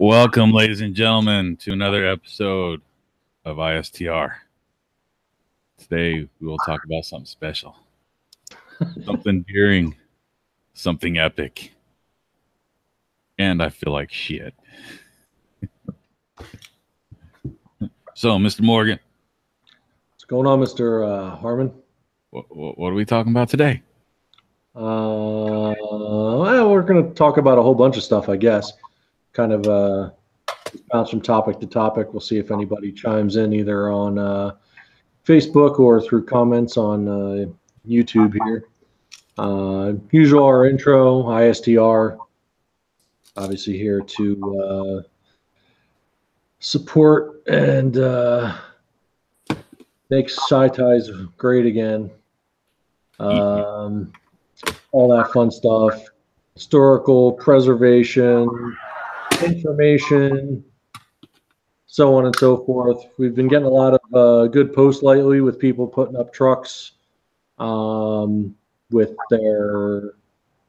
Welcome, ladies and gentlemen, to another episode of ISTR. Today, we will talk about something special, something daring, something epic, and I feel like shit. So, Mr. Morgan. What's going on, Mr. Harmon? What are we talking about today? Well, we're going to talk about a whole bunch of stuff, I guess. Kind of bounce from topic to topic. We'll see if anybody chimes in either on Facebook or through comments on YouTube here. Usual, our intro, ISTR, obviously here to support and make SyTys great again. All that fun stuff, historical preservation, information, so on and so forth. We've been getting a lot of good posts lately with people putting up trucks with their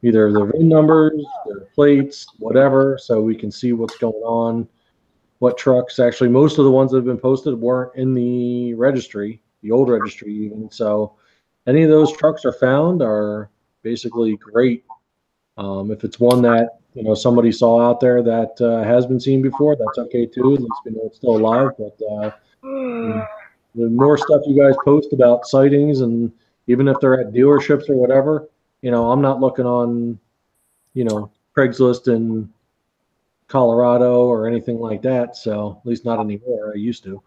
either their VIN numbers, their plates, whatever, so we can see what's going on, what trucks. Actually, most of the ones that have been posted weren't in the registry, the old registry even. So any of those trucks are found are basically great. If it's one that somebody saw out there that has been seen before, that's okay too. At least we know it's still alive. But the more stuff you guys post about sightings, and even if they're at dealerships or whatever, I'm not looking on, Craigslist in Colorado or anything like that. So at least not anymore. I used to.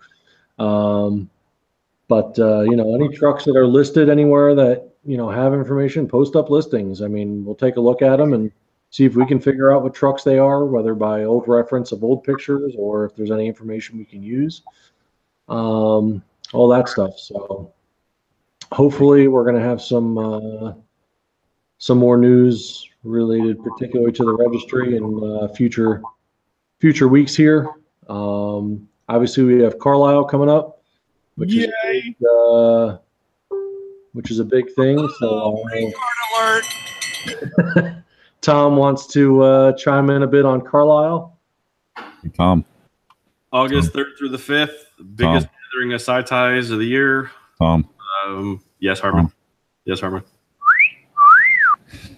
But any trucks that are listed anywhere that have information, post up listings. I mean, we'll take a look at them and see if we can figure out what trucks they are, whether by old reference of old pictures or if there's any information we can use. All that stuff. So hopefully we're going to have some more news related particularly to the registry in future weeks here. Obviously we have Carlisle coming up, which is a big thing. So alert. Tom wants to chime in a bit on Carlisle. Tom. August 3rd through the 5th, biggest gathering of SyTys of the year. Tom. Yes, Harmon. Yes, Harmon.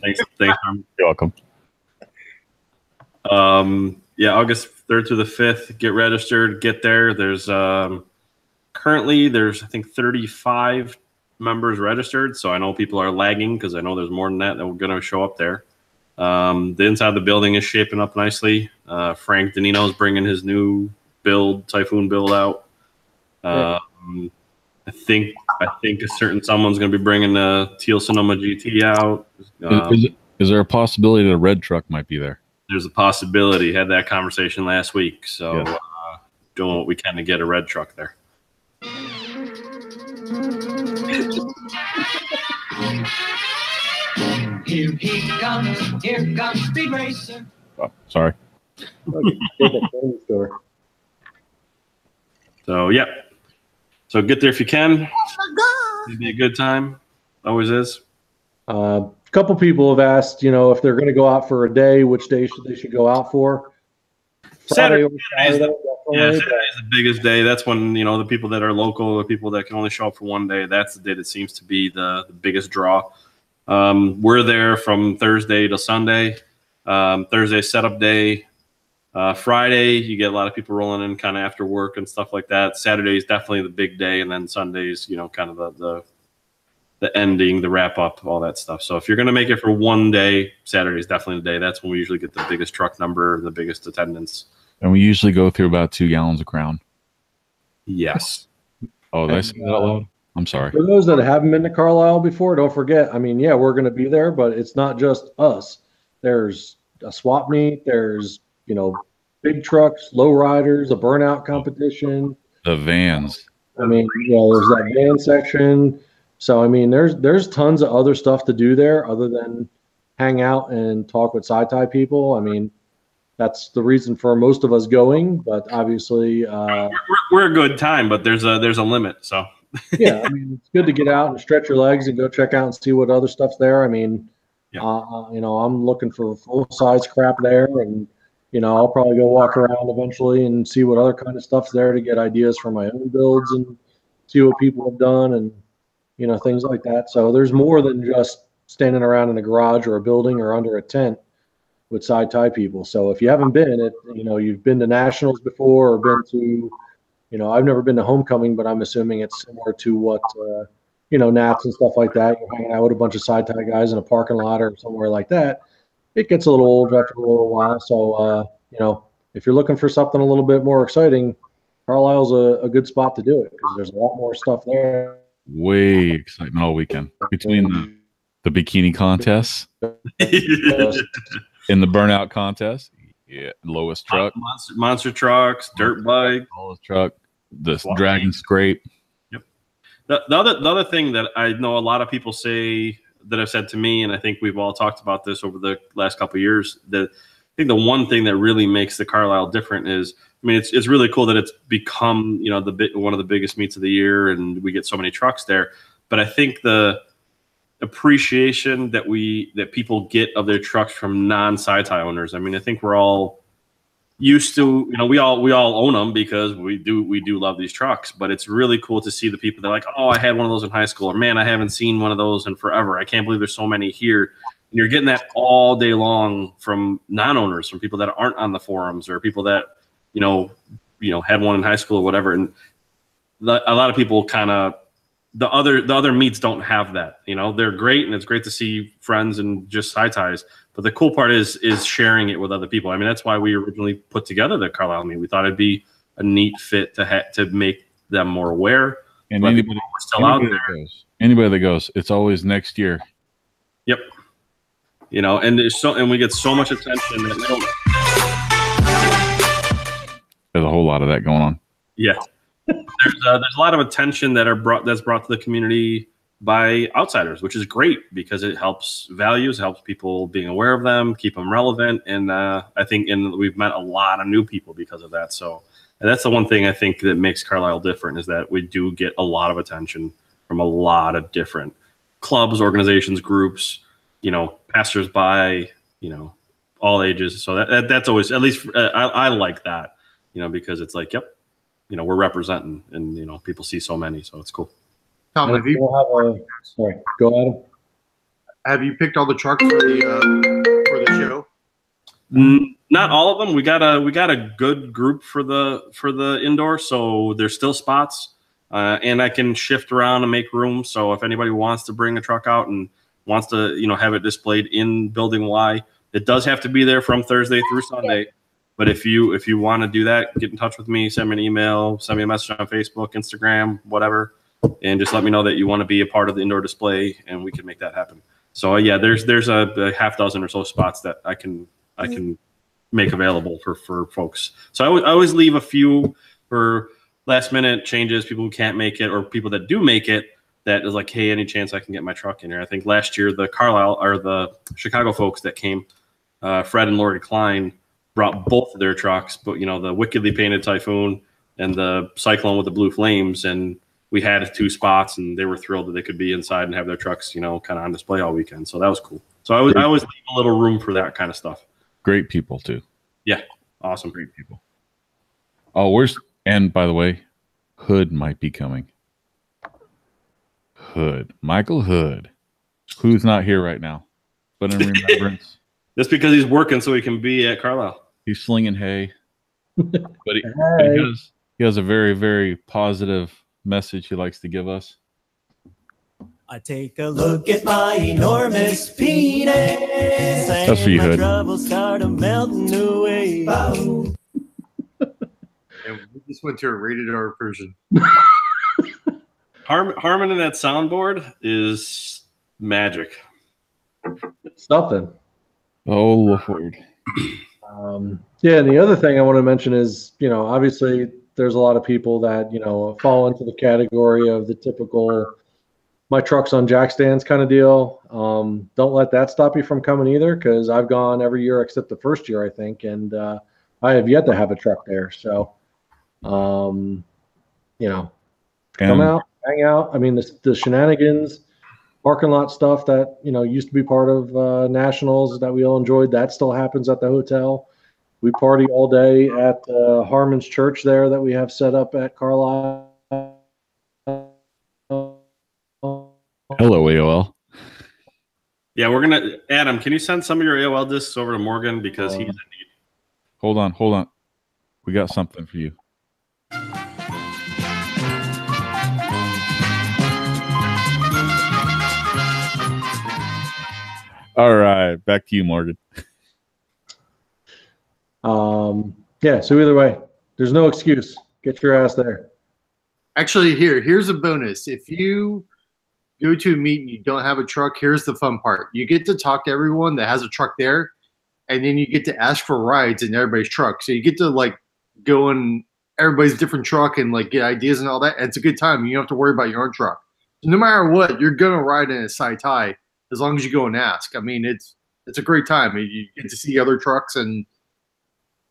Thanks, Harmon. You're welcome. August 3rd through the 5th. Get registered. Get there. There's currently I think 35 members registered. So I know people are lagging because I know there's more than that we're going to show up there. The inside of the building is shaping up nicely. Frank Danino's bringing his new Typhoon build out. I think a certain someone's going to be bringing the Teal Sonoma GT out. Is there a possibility that a red truck might be there? There's a possibility. Had that conversation last week. So doing what we can to get a red truck there. Here he comes, here comes Speed Racer. Oh, sorry. So, So get there if you can. It'll be a good time. Always is. A couple people have asked, if they're going to go out for a day, which day they should go out for. Saturday is the biggest day. That's when, the people that are local, the people that can only show up for one day, that's the day that seems to be the biggest draw. We're there from Thursday to Sunday. Thursday setup day. Friday, you get a lot of people rolling in kind of after work and stuff like that. Saturday is definitely the big day, and then Sundays, kind of the ending, the wrap up, all that stuff. So if you're going to make it for one day, Saturday is definitely the day. That's when we usually get the biggest truck number, the biggest attendance. And we usually go through about 2 gallons of Crown. Yes. Oh, did I say that out loud? I'm sorry. For those that haven't been to Carlisle before, don't forget, we're going to be there, but it's not just us. There's a swap meet. There's, big trucks, low riders, a burnout competition. The vans. There's that van section. So, there's tons of other stuff to do there other than hang out and talk with SyTy people. That's the reason for most of us going, but obviously we're a good time, but there's a limit. So it's good to get out and stretch your legs and go check out and see what other stuff's there. I'm looking for full size crap there, and I'll probably go walk around eventually and see what other kind of stuff's there to get ideas for my own builds and see what people have done and, things like that. So there's more than just standing around in a garage or a building or under a tent with SyTy people. So if you haven't been, you've been to nationals before or been to, I've never been to homecoming, but I'm assuming it's similar to what, Nats and stuff like that. You're hanging out with a bunch of SyTy guys in a parking lot or somewhere like that. It gets a little old after a little while. So, if you're looking for something a little bit more exciting, Carlisle's a good spot to do it because there's a lot more stuff there. Way excitement all weekend between the bikini contests and the burnout contest. Yeah, lowest truck, monster trucks, dirt bike, lowest truck, the dragon scrape. Yep. The other thing that I know a lot of people say that have said to me, and I think we've all talked about this over the last couple of years, that I think the one thing that really makes the Carlisle different is, I mean, it's really cool that it's become, one of the biggest meets of the year, and we get so many trucks there. But I think the appreciation that people get of their trucks from non-SyTy owners. I mean, I think we're all used to, we all own them because we do love these trucks, but it's really cool to see the people that are like, oh, I had one of those in high school, or man, I haven't seen one of those in forever. I can't believe there's so many here. And you're getting that all day long from non-owners, from people that aren't on the forums, or people that, had one in high school or whatever. And a lot of people kind of, the other meets don't have that. They're great, and it's great to see friends and just SyTys. But the cool part is sharing it with other people. I mean, that's why we originally put together the Carlisle meet. We thought it'd be a neat fit to make them more aware. And anybody that goes, it's always next year. Yep. And we get so much attention that we don't. There's a whole lot of that going on. Yeah. There's a lot of attention that's brought to the community by outsiders, which is great because it helps values, helps people being aware of them, keep them relevant, and I think we've met a lot of new people because of that. So, and that's the one thing I think that makes Carlisle different, is that we do get a lot of attention from a lot of different clubs, organizations, groups, passersby, all ages. So that's always, at least I like that, because it's like, yep. We're representing, and people see so many, so it's cool. Tom, sorry, go Adam. Have you picked all the trucks for the show? Not all of them. We got a good group for the indoor, so there's still spots, and I can shift around and make room. So if anybody wants to bring a truck out and wants to have it displayed in Building Y, it does have to be there from Thursday through Sunday. Yeah. But if you want to do that, get in touch with me, send me an email, send me a message on Facebook, Instagram, whatever, and just let me know that you want to be a part of the indoor display, and we can make that happen. So yeah, there's a half dozen or so spots that I can make available for folks. So I always leave a few for last minute changes, people who can't make it, or people that do make it, that is like, hey, any chance I can get my truck in here? I think last year the Carlisle, or the Chicago folks that came, Fred and Lori Klein, brought both of their trucks, but the wickedly painted Typhoon and the Cyclone with the blue flames, and we had 2 spots, and they were thrilled that they could be inside and have their trucks, kind of on display all weekend. So that was cool. So I always leave a little room for that kind of stuff. Great people too. Yeah, awesome, great people. Oh, and by the way, Hood might be coming. Michael Hood, who's not here right now, but in remembrance. Just because he's working so he can be at Carlisle. He's slinging hay, but he has a very, very positive message he likes to give us. I take a look at my enormous penis. That's for you, Hood. Troubles start melting away. And we just went to a rated R version. Harmon in that soundboard is magic. Something. Oh, Lord. Yeah, and the other thing I want to mention is, obviously there's a lot of people that, fall into the category of the typical my truck's on jack stands kind of deal. Don't let that stop you from coming either, because I've gone every year except the first year, I think, and I have yet to have a truck there. So, come out, hang out. I mean, the shenanigans, parking lot stuff that used to be part of nationals that we all enjoyed, that still happens at the hotel. We party all day at Harmon's Church there that we have set up at Carlisle. Hello, AOL. Yeah, we're gonna Adam. Can you send some of your AOL discs over to Morgan because he's in need. Hold on. We got something for you. All right, back to you, Morgan. Yeah, so either way, there's no excuse. Get your ass there. Actually, here's a bonus. If you go to a meet and you don't have a truck, here's the fun part. You get to talk to everyone that has a truck there, and then you get to ask for rides in everybody's truck. So you get to like go in everybody's different truck and like get ideas and all that. And it's a good time. You don't have to worry about your own truck. So no matter what, you're gonna ride in a SyTy as long as you go and ask. I mean, it's a great time. You get to see other trucks, and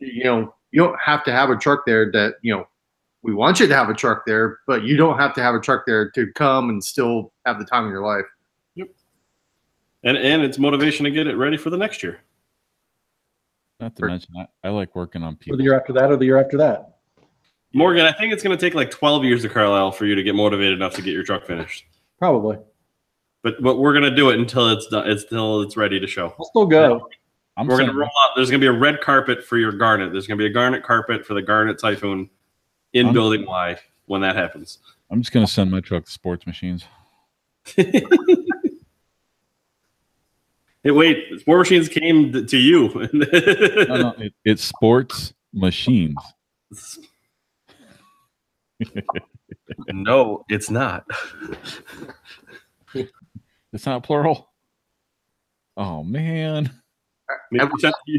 you don't have to have a truck there that we want you to have a truck there, but you don't have to have a truck there to come and still have the time of your life. Yep. And it's motivation to get it ready for the next year. Not to mention, I like working on people. Or the year after that, or the year after that. Morgan, I think it's going to take like 12 years to Carlisle for you to get motivated enough to get your truck finished. Probably. But we're going to do it until it's done. Until it's ready to show. I'll still go. We're going to roll out. There's going to be a red carpet for your garnet. There's going to be a garnet carpet for the garnet Typhoon in Building Y when that happens. I'm just going to send my truck to Sports Machines. Hey, wait, Sport Machines came to you. No, it's Sports Machines. No, it's not. It's not plural. Oh man, You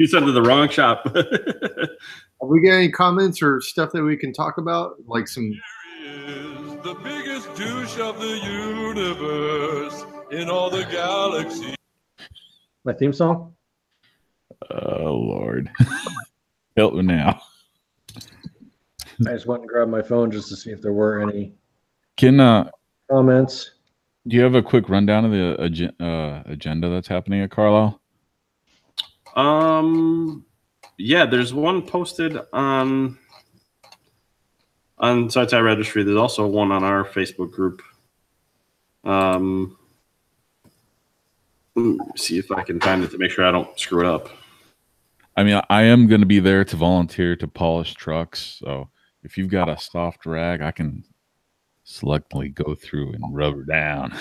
sent it to the wrong shop. Have we got any comments or stuff that we can talk about? Like some. Is the biggest douche of the universe in all the galaxy. My theme song? Oh Lord, help me now. I just went and grabbed my phone just to see if there were any comments. Do you have a quick rundown of the agenda that's happening at Carlisle? Yeah, there's one posted on SyTy Registry. There's also one on our Facebook group. Let me see if I can find it to make sure I don't screw it up. I mean, I am going to be there to volunteer to polish trucks. So if you've got a soft rag, I can selectively go through and rub her down.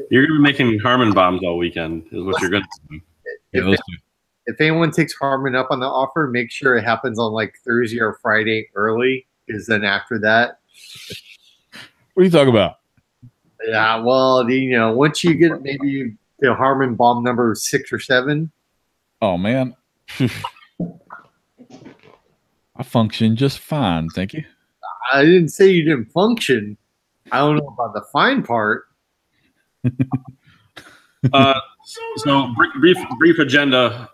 You're going to be making Harmon bombs all weekend is what you're going to do. Yeah, if anyone takes Harmon up on the offer, make sure it happens on like Thursday or Friday early, because then after that. What are you talking about? Yeah, well, once you get maybe to Harmon bomb number 6 or 7. Oh man, I function just fine, thank you. I didn't say you didn't function. I don't know about the fine part. So brief agenda.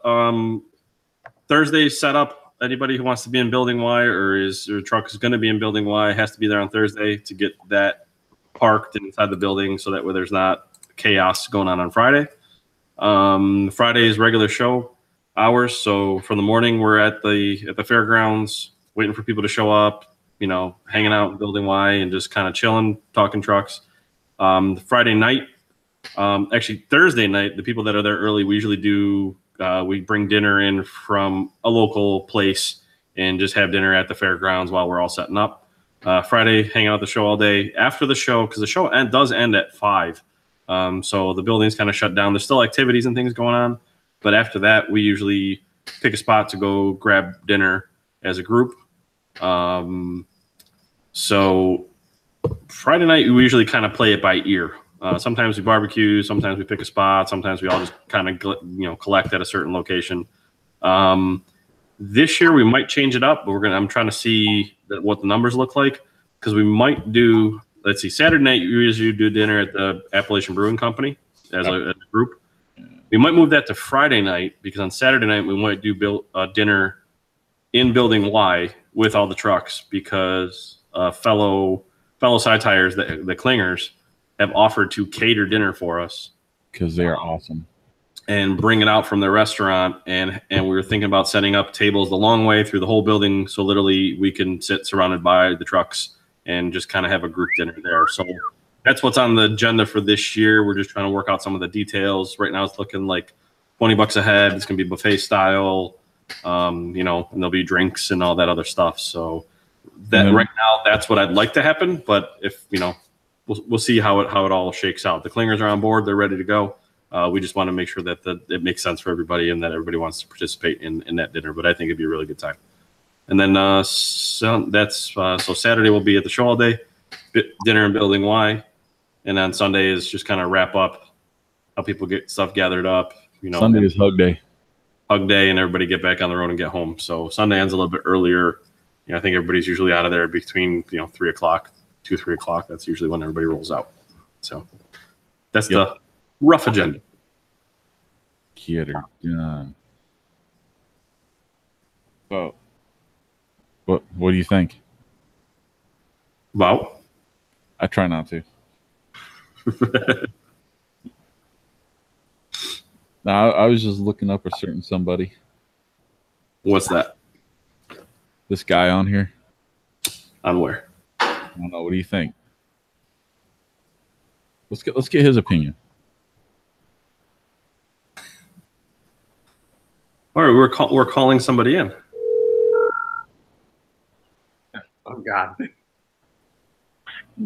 Thursday setup. Anybody who wants to be in Building Y or your truck is going to be in Building Y has to be there on Thursday to get that parked inside the building, so that way there's not chaos going on Friday. Friday is regular show hours. So for the morning, we're at the fairgrounds waiting for people to show up. Hanging out in Building Y and just kind of chilling, talking trucks. Friday night. Actually, Thursday night, the people that are there early, we usually do, we bring dinner in from a local place and just have dinner at the fairgrounds while we're all setting up. Friday, hang out at the show all day. After the show, because the show does end at 5, so the building's kind of shut down. There's still activities and things going on, but after that, we usually pick a spot to go grab dinner as a group. So Friday night, we usually kind of play it by ear. Sometimes we barbecue, sometimes we pick a spot, sometimes we all just kind of collect at a certain location. This year we might change it up, but I'm trying to see what the numbers look like, because we might do. Let's see, Saturday night we usually do dinner at the Appalachian Brewing Company as a group. We might move that to Friday night, because on Saturday night we might do dinner in Building Y with all the trucks, because fellow SyTyers, the Clingers, have offered to cater dinner for us because they are awesome. and bring it out from the restaurant. And we were thinking about setting up tables the long way through the whole building, so literally we can sit surrounded by the trucks and just kind of have a group dinner there. So that's what's on the agenda for this year. We're just trying to work out some of the details. Right now it's looking like $20 a head. It's going to be buffet style, you know, and there'll be drinks and all that other stuff. So that right now, that's what I'd like to happen. But if, you know, we'll see how it all shakes out. The Clingers are on board. They're ready to go. We just want to make sure that it makes sense for everybody and that everybody wants to participate in that dinner. But I think it'd be a really good time. And then so Saturday we'll be at the show all day, dinner in Building Y. And then Sunday is just kind of wrap up, how people get stuff gathered up. You know, Sunday is hug day. Hug day, and everybody get back on the road and get home. So Sunday ends a little bit earlier. You know, I think everybody's usually out of there between 3 o'clock, 3 o'clock. That's usually when everybody rolls out. So that's the rough agenda. Get her done. So, what do you think? Well, I try not to. No, I was just looking up a certain somebody. What's that? This guy on here. On where? I don't know. What do you think? Let's get his opinion. All right, we're calling somebody in. Oh God.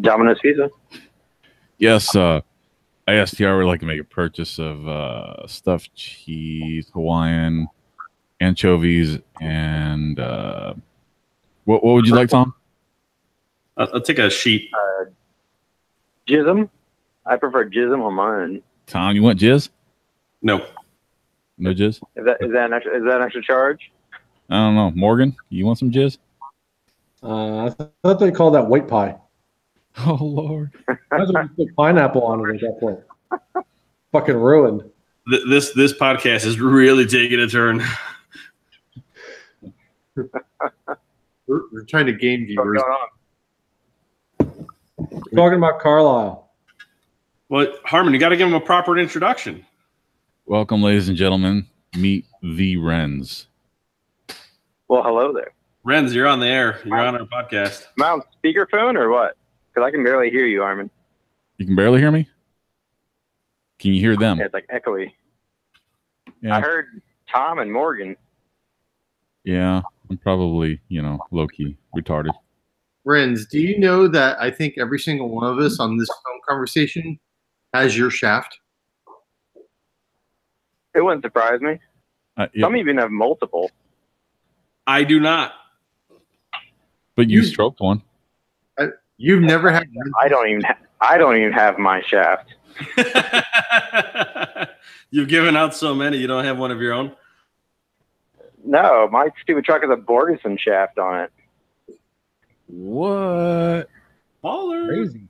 Domino's Pizza. Yes, ISTR would like to make a purchase of stuffed cheese, Hawaiian, anchovies, and what would you like, Tom? I'll take a sheet. Jism. I prefer Jism on mine. Tom, you want jizz? No. No jizz? Is that an extra charge? I don't know. Morgan, you want some jizz? I thought they called that white pie. Oh Lord! Might as well put pineapple on it at that point. Fucking ruined. This podcast is really taking a turn. We're trying to gain viewers. We're talking about Carlisle. Well, Harmon, you got to give him a proper introduction. Welcome, ladies and gentlemen. Meet the Wrens. Well, hello there. Renz, you're on the air. You're on our podcast. Am I on speakerphone or what? Because I can barely hear you, Armin. You can barely hear me? Can you hear them? Yeah, it's like echoey. Yeah. I heard Tom and Morgan. Yeah, I'm probably, low-key retarded. Renz, do you know that I think every single one of us on this phone conversation has your shaft? It wouldn't surprise me. Yeah. Some even have multiple. I do not. But you stroked one. You've never had. I don't even have my shaft. You've given out so many. You don't have one of your own? No, my stupid truck has a Borgeson shaft on it. What? Baller. Crazy.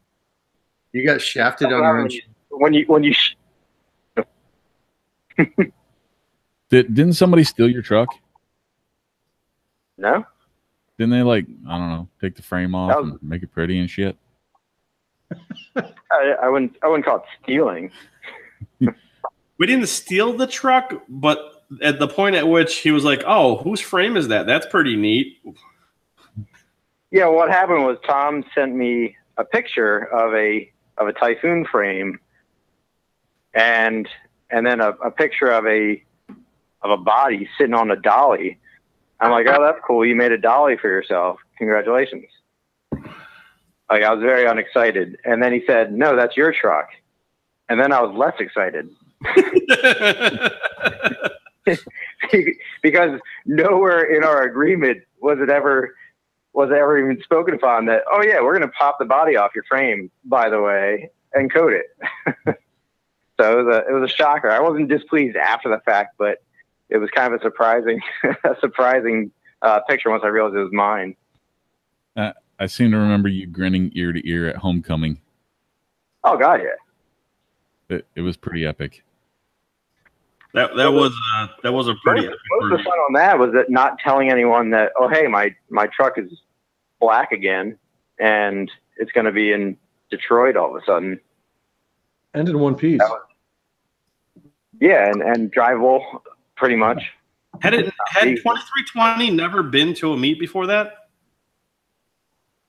You got shafted on your own. When you Didn't somebody steal your truck? No. Didn't they, I don't know, take the frame off and make it pretty and shit? I wouldn't call it stealing. We didn't steal the truck, but at the point at which he was like, "Oh, whose frame is that? That's pretty neat." Yeah, what happened was Tom sent me a picture of a Typhoon frame, and then a picture of a body sitting on a dolly. I'm like, "Oh, that's cool. You made a dolly for yourself. Congratulations." I was very unexcited. And then he said, "No, that's your truck." And then I was less excited. Because nowhere in our agreement was it ever even spoken upon that, "Oh yeah, we're going to pop the body off your frame, by the way, and coat it." So it was a shocker. I wasn't displeased after the fact, but it was kind of a surprising picture once I realized it was mine. I seem to remember you grinning ear to ear at homecoming. Oh God, yeah. It was pretty epic. That was a pretty epic most of the fun on that was that not telling anyone that, "Oh hey, my truck is black again and it's going to be in Detroit all of a sudden." And in one piece. Yeah, and drivable, pretty much. Had 2320 never been to a meet before that?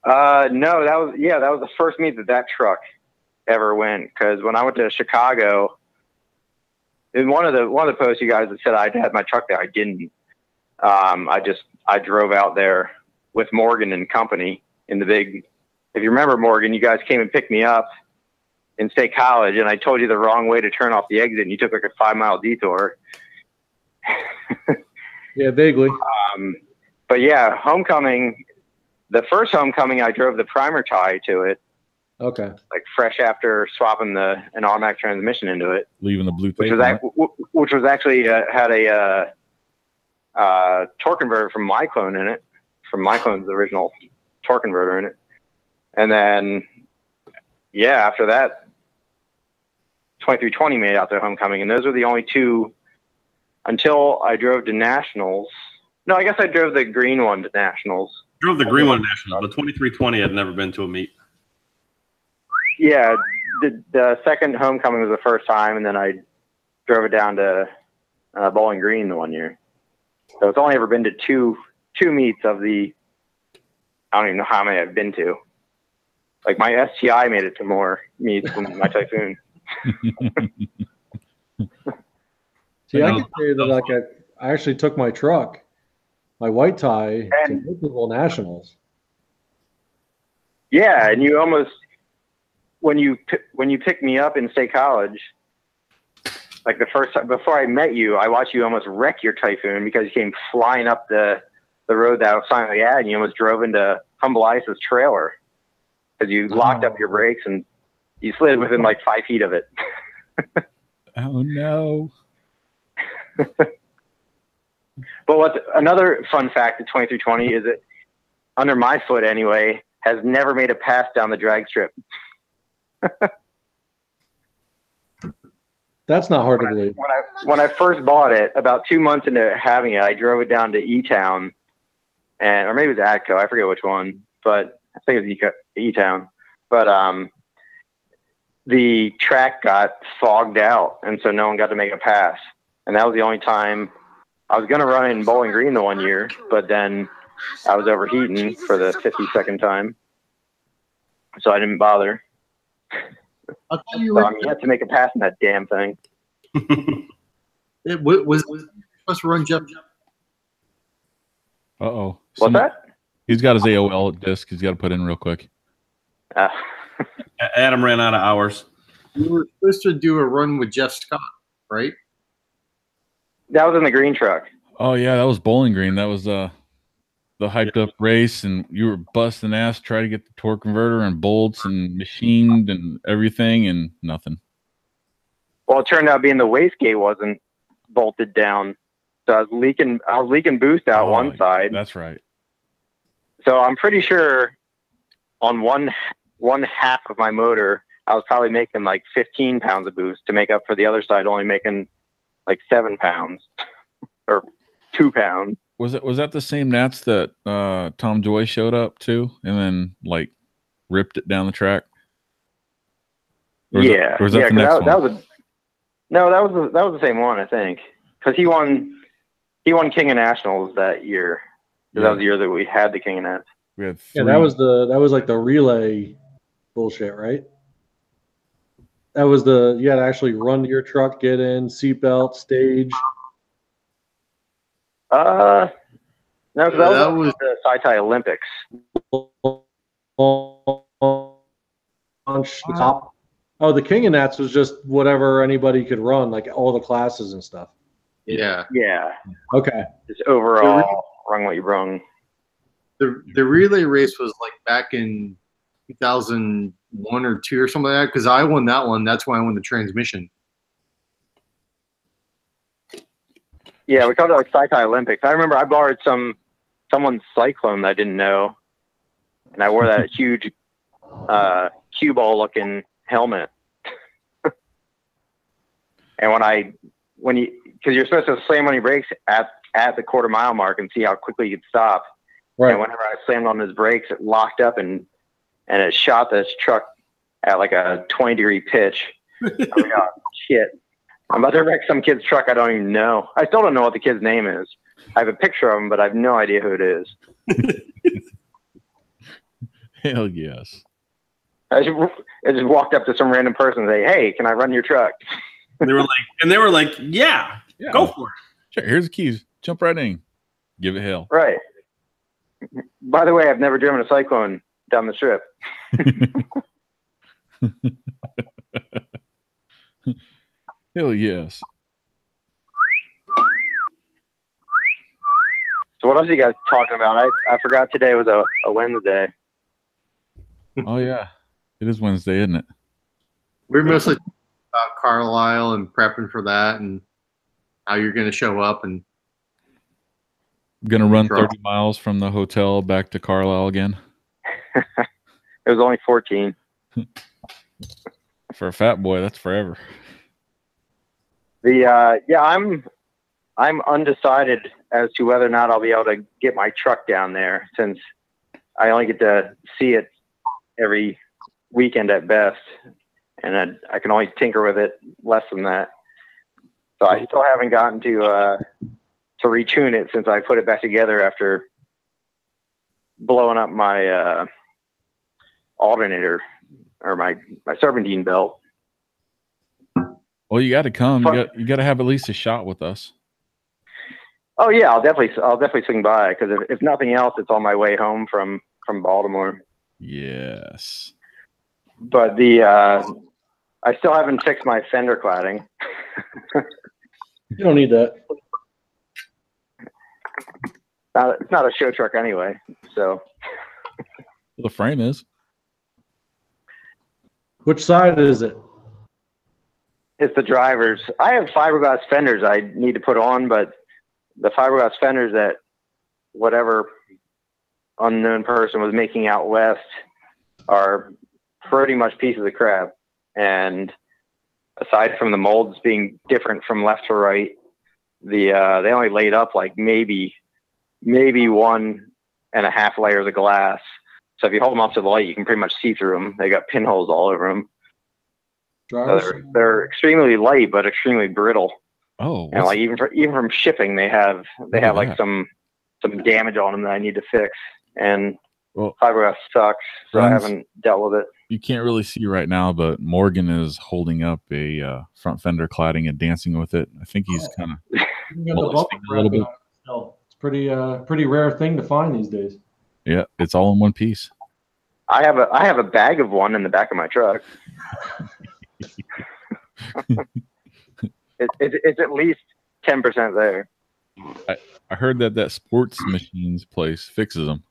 No, that was the first meet that truck ever went. Because when I went to Chicago, in one of the posts you guys had said I had my truck there, I didn't. I drove out there with Morgan and company in the big. If you remember, Morgan, you guys came and picked me up in State College, and I told you the wrong way to turn off the exit, and you took like a 5-mile detour. Yeah, vaguely. But yeah, homecoming. The first homecoming, I drove the primer tie to it. Okay. Like fresh after swapping an automatic transmission into it, Leaving the blue which tape. was actually had a torque converter from Myclone in it, from Myclone's original torque converter in it. And then, yeah, after that, 2320 made it out to homecoming, and those were the only two until I drove to nationals. No, I guess I drove the green one to nationals. Drove the green one to nationals, but 2320 had never been to a meet. Yeah, the second homecoming was the first time, and then I drove it down to Bowling Green the one year. So it's only ever been to two meets of the. I don't even know how many I've been to. Like my STI made it to more meets than my Typhoon. See, I can say that like I actually took my truck, my white tie, to multiple nationals. Yeah, and you almost when you picked me up in State College, like the first time before I met you, I watched you almost wreck your Typhoon because you came flying up the road that I was finally at, and you almost drove into Humble Ice's trailer because you locked up your brakes and you slid within like 5 feet of it. Oh no. But what's another fun fact of 2320 is that under my foot anyway has never made a pass down the drag strip. That's not hard to believe. When I first bought it, about 2 months into having it, I drove it down to E-Town, or maybe it was Atco, I forget which one, but I think it was E-Town. But the track got fogged out, and so no one got to make a pass. And that was the only time I was going to run in Bowling Green the one year, but then I was overheating for the 52nd time, so I didn't bother. I thought you So I'm yet to make a pass in that damn thing. It was supposed to run Jeff. Uh-oh. What's that? He's got his AOL disc he's got to put in real quick. Adam ran out of hours. You were supposed to do a run with Jeff Scott, right? That was in the green truck. Oh yeah, that was Bowling Green. That was the hyped up race, and you were busting ass trying to get the torque converter and bolts and machined and everything, and nothing. Well, it turned out being the wastegate wasn't bolted down, so I was leaking boost out one side. That's right. So I'm pretty sure on one half of my motor, I was probably making like 15 pounds of boost to make up for the other side only making like 7 pounds or 2 pounds. Was that the same Nats that Tom Joy showed up to and then like ripped it down the track? Or Yeah, was that the next one? that was the same one, I think, because he won King of Nationals that year. Yeah. That was the year that we had the King of Nats. We had 3. Yeah, that was like the relay bullshit, right? That was you had to actually run to your truck, get in, seatbelt, stage. No, because that was the SyTy Olympics. Launch the top. Oh, the King of Nats was just whatever anybody could run, like all the classes and stuff. Yeah. Yeah. Okay. Just overall, rung what you brung. The relay race was like back in 2001 or 2 or something like that, because I won that one. That's when I won the transmission. Yeah, we called it like SyTy Olympics. I remember I borrowed someone's Cyclone that I didn't know, and I wore that huge cue ball looking helmet. And because you're supposed to slam on your brakes at the quarter-mile mark and see how quickly you could stop. Right. And whenever I slammed on his brakes, it locked up and it shot this truck at like a 20-degree pitch. I was like, oh, shit. I'm about to wreck some kid's truck I don't even know. I still don't know what the kid's name is. I have a picture of him, but I have no idea who it is. Hell yes. I just walked up to some random person and say, "Hey, can I run your truck?" They were like, yeah, go for it. Sure, here's the keys. Jump right in. Give it hell. Right. By the way, I've never driven a Cyclone down the strip. Hell yes. So what else are you guys talking about? I forgot today was a Wednesday. Oh yeah, it is Wednesday, isn't it? We're mostly talking about Carlisle and prepping for that and how you're going to show up and Gonna run 30 miles from the hotel back to Carlisle again. It was only 14. For a fat boy, that's forever. I'm undecided as to whether or not I'll be able to get my truck down there, since I only get to see it every weekend at best, and I can only tinker with it less than that. So I still haven't gotten to retune it since I put it back together after blowing up my alternator or my serpentine belt. Well, you got to come. You got to have at least a shot with us. Oh yeah, I'll definitely swing by, because if nothing else, it's on my way home from Baltimore. Yes. But I still haven't fixed my fender cladding. You don't need that. It's not a show truck anyway, so. Well, the frame is. Which side is it? It's the drivers. I have fiberglass fenders I need to put on, but the fiberglass fenders that whatever unknown person was making out west are pretty much pieces of crap. And aside from the molds being different from left to right, they only laid up like maybe 1.5 layers of glass. So if you hold them up to the light, you can pretty much see through them. They got pinholes all over them. So they're extremely light, but extremely brittle. Oh, and like even from shipping, they have like some damage on them that I need to fix. And fiberglass sucks, so I haven't dealt with it. You can't really see right now, but Morgan is holding up a front fender cladding and dancing with it. I think he's kind of a little bit. It's pretty rare thing to find these days. Yeah, it's all in one piece. I have a bag of one in the back of my truck. It's at least 10% there. I heard that sports machines place fixes them.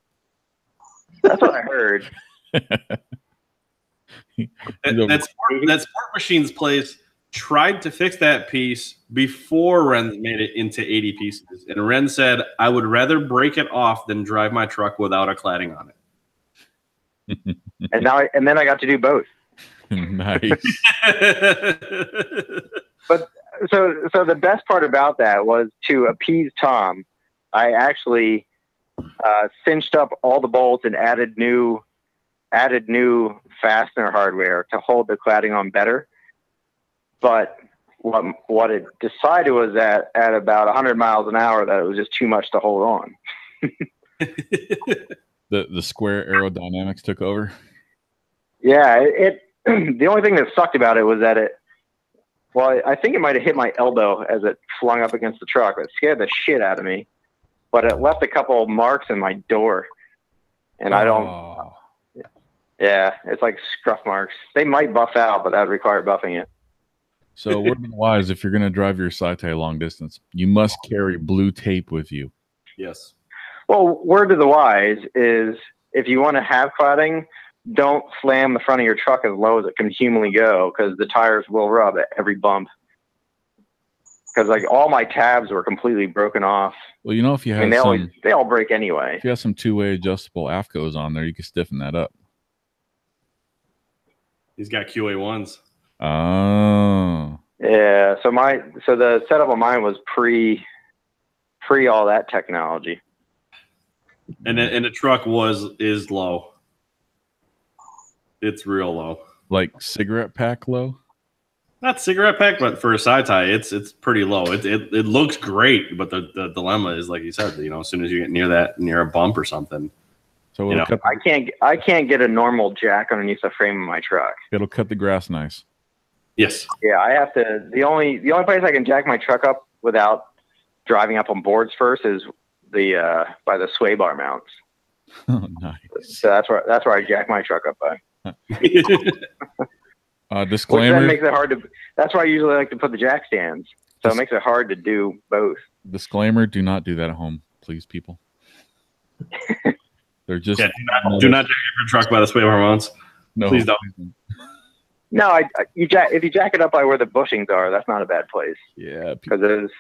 That's what I heard. that sport machines place tried to fix that piece before Ren made it into 80 pieces, and Ren said, "I would rather break it off than drive my truck without a cladding on it." and then I got to do both. Nice. But so the best part about that was, to appease Tom, I actually cinched up all the bolts and added new fastener hardware to hold the cladding on better. But what it decided was that at about 100 miles an hour, that it was just too much to hold on. The square aerodynamics took over. Yeah, the only thing that sucked about it was that I think it might have hit my elbow as it flung up against the truck. It scared the shit out of me, but it left a couple of marks in my door, and I don't. Yeah, it's like scruff marks. They might buff out, but that would require buffing it. So word of the wise, if you're going to drive your SyTy long distance, you must carry blue tape with you. Yes. Well, word of the wise is, if you want to have cladding, don't slam the front of your truck as low as it can humanly go, because the tires will rub at every bump. Because like all my tabs were completely broken off. Well, you know, if you have they all break anyway. If you have some two-way adjustable AFCOs on there, you can stiffen that up. He's got QA1s. Oh. Yeah. So the setup on mine was pre all that technology. And the truck is low. It's real low. Like cigarette pack low? Not cigarette pack, but for a SyTy, it's pretty low. It looks great, but the dilemma is, like you said, as soon as you get near a bump or something. So I can't get a normal jack underneath the frame of my truck. It'll cut the grass nice. Yes. Yeah, I have to. The only place I can jack my truck up without driving up on boards first is by the sway bar mounts. Oh, nice. So that's where I jack my truck up by. Disclaimer. Which then makes it hard to. That's why I usually like to put the jack stands. So it makes it hard to do both. Disclaimer: do not do that at home, please, people. They're just do not jack your truck by the sway bar mounts. No, please don't. No, if you jack it up by where the bushings are, that's not a bad place. Yeah, because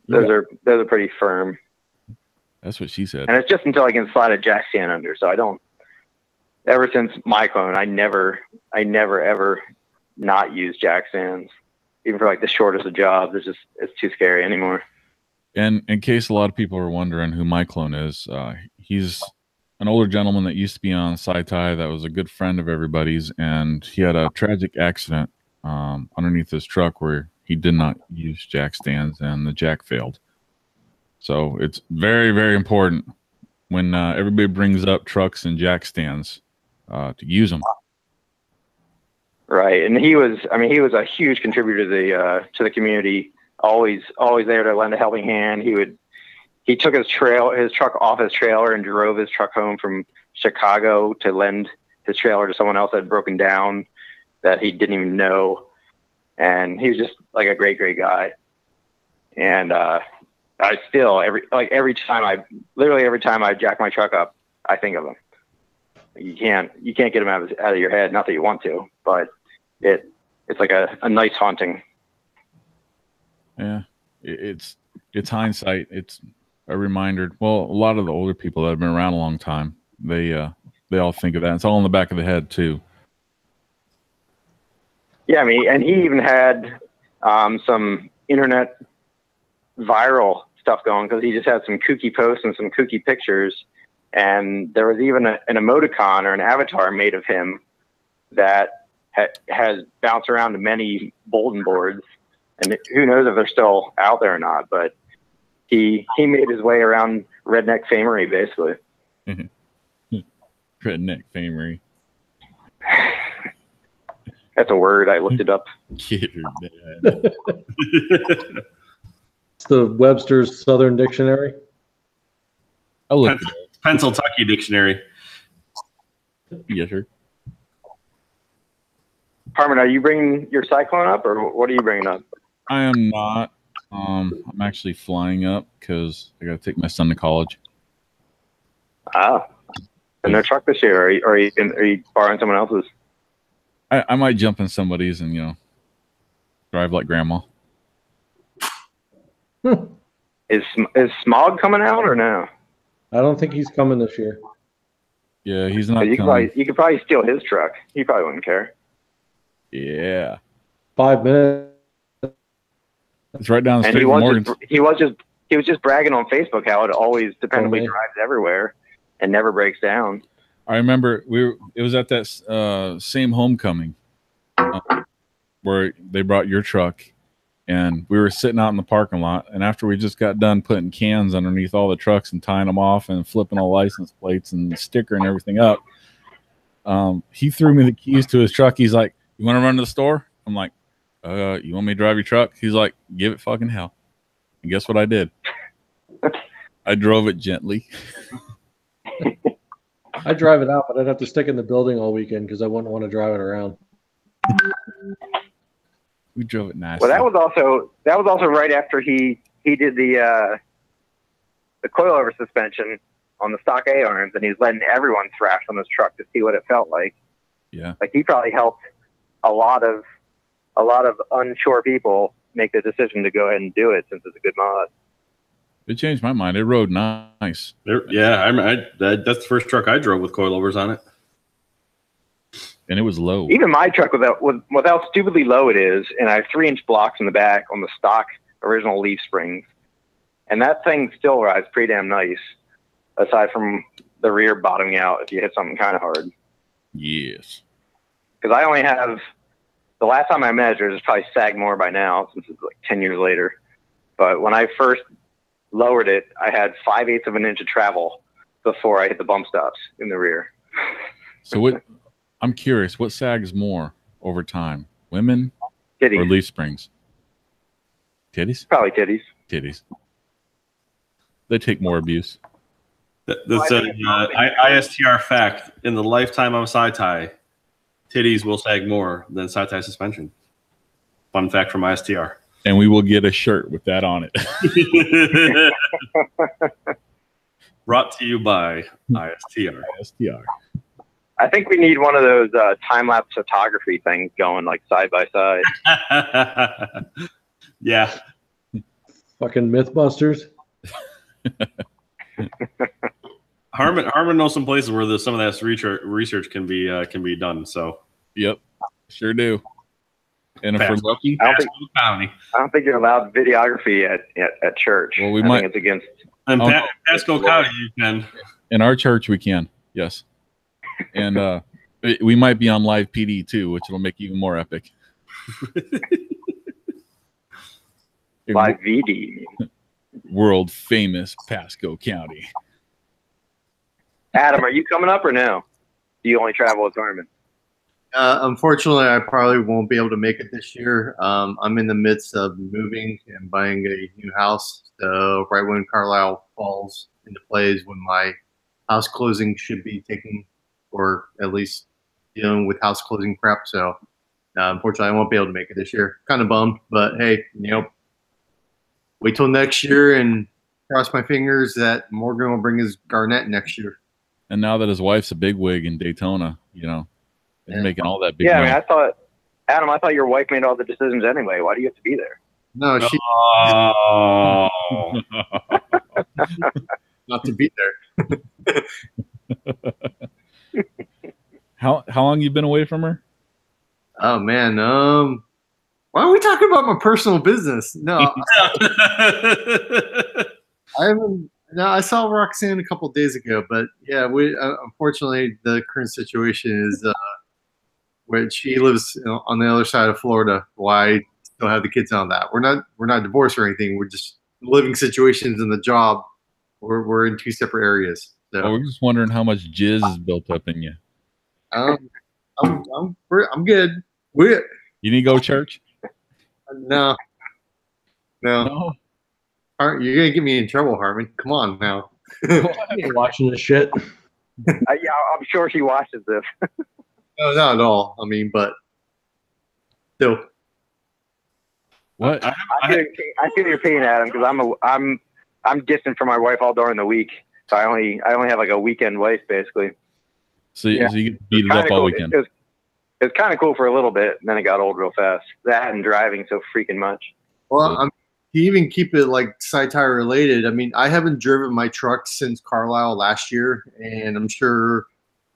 those are pretty firm. That's what she said. And it's just until I can slide a jack stand under. So I don't. Ever since my clone, I never ever not use jack stands, even for like the shortest of jobs. It's too scary anymore. And in case a lot of people are wondering who my clone is, he's an older gentleman that used to be on SyTy that was a good friend of everybody's, and he had a tragic accident underneath his truck where he did not use jack stands and the jack failed. So it's very, very important when everybody brings up trucks and jack stands to use them. Right, and he was a huge contributor to the community. Always there to lend a helping hand. He took his truck off his trailer and drove his truck home from Chicago to lend his trailer to someone else that had broken down that he didn't even know. And he was just like a great guy. And I still every time I jack my truck up, I think of him. You can't get him out of your head. Not that you want to, but it's like a nice haunting. Yeah, it's hindsight. It's a reminder. Well, a lot of the older people that have been around a long time, they all think of that. It's all in the back of the head too. Yeah, and he even had some internet viral stuff going because he just had some kooky posts and some kooky pictures. And there was even an emoticon or an avatar made of him that has bounced around to many bulletin boards. And who knows if they're still out there or not, but he made his way around redneck famery, basically. Redneck famery. That's a word. I looked it up. Get her dad. It's the Webster's Southern Dictionary. I looked Pennsylvania Dictionary. Yes, sir. Harmon, are you bringing your Cyclone up, or what are you bringing up? I am not. I'm actually flying up because I got to take my son to college. Ah, and no truck this year. Are you borrowing someone else's? I might jump in somebody's and drive like grandma. Is Smog coming out or no? I don't think he's coming this year. Yeah, he's not you coming. You could probably steal his truck. He probably wouldn't care. Yeah. 5 minutes. It's right down the street from Morgan's. He was just bragging on Facebook how it always dependably drives everywhere and never breaks down. I remember it was at that same homecoming where they brought your truck, and we were sitting out in the parking lot, and after we just got done putting cans underneath all the trucks and tying them off and flipping all license plates and sticker and everything up, he threw me the keys to his truck. He's like, "You want to run to the store?" I'm like, "You want me to drive your truck?" He's like, "Give it fucking hell." And guess what I did? I drove it gently. I drive it out, but I'd have to stick in the building all weekend because I wouldn't want to drive it around. We drove it nice. Well, that was also right after he did the coilover suspension on the stock A arms, and he's letting everyone thrash on his truck to see what it felt like. Yeah, like he probably helped a lot of unsure people make the decision to go ahead and do it since it's a good mod. It changed my mind. It rode nice. Yeah, that's the first truck I drove with coilovers on it. And it was low. Even my truck, with how stupidly low it is, and I have 3-inch blocks in the back on the stock original leaf springs, and that thing still rides pretty damn nice, aside from the rear bottoming out if you hit something kind of hard. Yes. Because I only have the last time I measured, it's probably sagged more by now since it's like 10 years later. But when I first lowered it, I had 5/8 of an inch of travel before I hit the bump stops in the rear. So what? I'm curious. What sags more over time, women Titties. or leaf springs? Titties. Probably titties. Titties. They take more abuse. That's a ISTR fact. In the lifetime of SyTy, titties will sag more than SyTy suspension. Fun fact from ISTR. And we will get a shirt with that on it. Brought to you by ISTR. ISTR. I think we need one of those time-lapse photography things going like side by side. Yeah. Fucking Mythbusters. Harmon knows some places where some of that research can be done. So Yep, sure do. And if we're lucky, I don't think you're allowed videography at church. Well, we I might. think it's against. And Pasco County, you can. In our church, we can. Yes, and we might be on live PD too, which will make it even more epic. Live VD. World famous Pasco County. Adam, are you coming up or no? Do you only travel with Harmon? Unfortunately, I probably won't be able to make it this year. I'm in the midst of moving and buying a new house. So right when Carlisle falls into play is when my house closing should be taking, or at least dealing with house closing prep. So unfortunately, I won't be able to make it this year. Kind of bummed, but hey, wait till next year and cross my fingers that Morgan will bring his Garnett next year. And now that his wife's a bigwig in Daytona, he's making all that big Yeah, money. I mean, Adam, I thought your wife made all the decisions anyway. Why do you have to be there? No, she Oh. not to be there. How long you been away from her? Oh man, why are we talking about my personal business? No, I haven't. No, I saw Roxanne a couple of days ago, but yeah, we unfortunately the current situation is where she lives on the other side of Florida. Why still have the kids on that? We're not divorced or anything. We're just living situations in the job. We're in two separate areas. So Well, we're just wondering how much jizz is built up in you. I'm good. You need to go to church? No. You're gonna get me in trouble, Harmon. Come on now. You're watching this shit. Yeah, I'm sure she watches this. No, not at all. I mean, but still. What? I feel your pain, Adam, because I'm distant from my wife all during the week, so I only have like a weekend wife basically. So you get to beat it up all weekend. It was kind of cool for a little bit, and then it got old real fast. That and driving so freaking much. Well, to even keep it like SyTy related, I mean, I haven't driven my truck since Carlisle last year, and I'm sure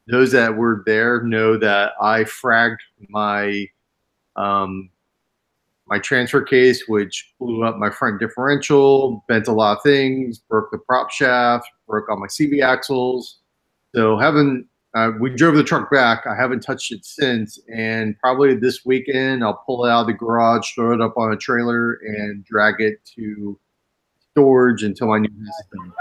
those that were there know that I fragged my my transfer case, which blew up my front differential, bent a lot of things, broke the prop shaft, broke all my CV axles. So we drove the truck back. I haven't touched it since, and probably this weekend I'll pull it out of the garage, throw it up on a trailer, and drag it to storage until my new house is done.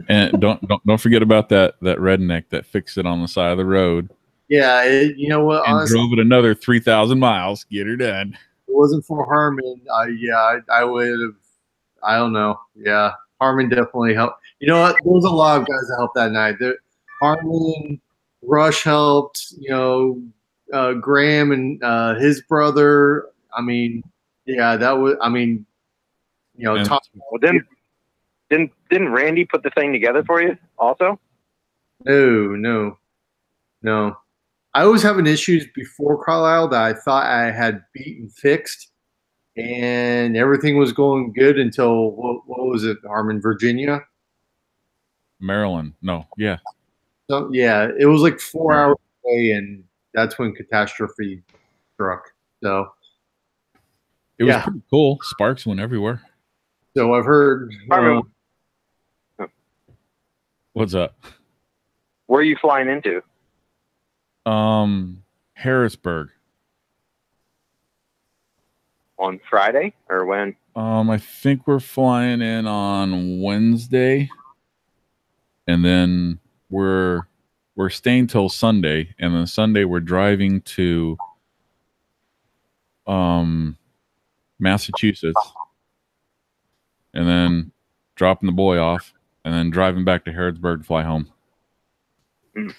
And don't forget about that redneck that fixed it on the side of the road. Yeah, you know what? And Honestly, drove it another 3,000 miles. Get her done. if it wasn't for Harmon, I would have. I don't know. Yeah, Harmon definitely helped. You know what? There was a lot of guys that helped that night. Harmon, Rush helped. Graham and his brother. I mean, yeah, that was. I mean, Tom. Well, didn't Randy put the thing together for you also? No. I was having issues before Carlisle that I thought I had beaten fixed, and everything was going good until what was it, Harmon, Virginia? Maryland. No, yeah. So yeah, it was like 4 hours away, and that's when catastrophe struck. So it was pretty cool. Sparks went everywhere. So I've heard. What's up? Where are you flying into? Harrisburg. On Friday or when? I think we're flying in on Wednesday, and then we're staying till Sunday, and then Sunday we're driving to Massachusetts, and then dropping the boy off, and then driving back to Harrisburg to fly home. You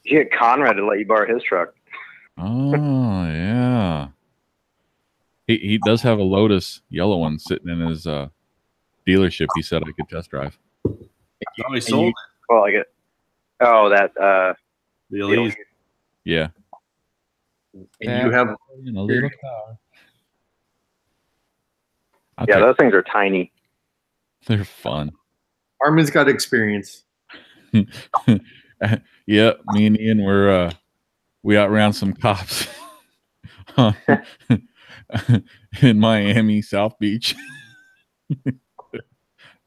get Conrad to let you borrow his truck. Oh yeah. He does have a Lotus yellow one sitting in his dealership. He said I could test drive. Oh, he sold it. Well, I get. Oh, that The Elise. Yeah. And you have in a little car. Yeah, those things are tiny. They're fun. Armin's got experience. Yeah, me and Ian we outran some cops in Miami, South Beach.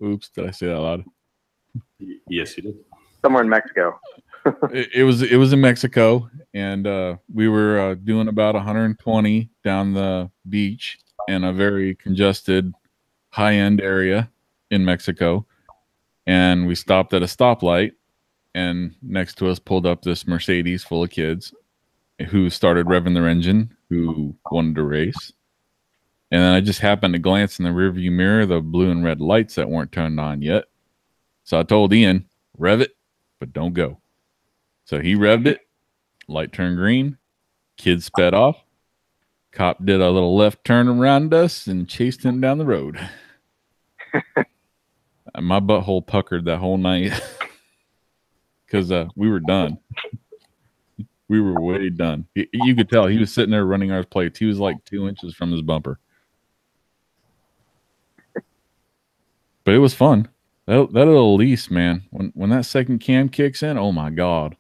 Oops, did I say that loud? Yes, you did. Somewhere in Mexico. It was in Mexico, and we were doing about 120 down the beach in a very congested, high-end area in Mexico, and we stopped at a stoplight, and next to us pulled up this Mercedes full of kids who started revving their engine, who wanted to race. And then I just happened to glance in the rearview mirror, the blue and red lights that weren't turned on yet. So I told Ian, rev it, but don't go. So he revved it, light turned green, kids sped off. Cop did a little left turn around us and chased him down the road. My butthole puckered that whole night because we were done. We were way done. You could tell he was sitting there running our plates. He was like 2 inches from his bumper. But it was fun. That little Elise, man. When that second cam kicks in, oh my God.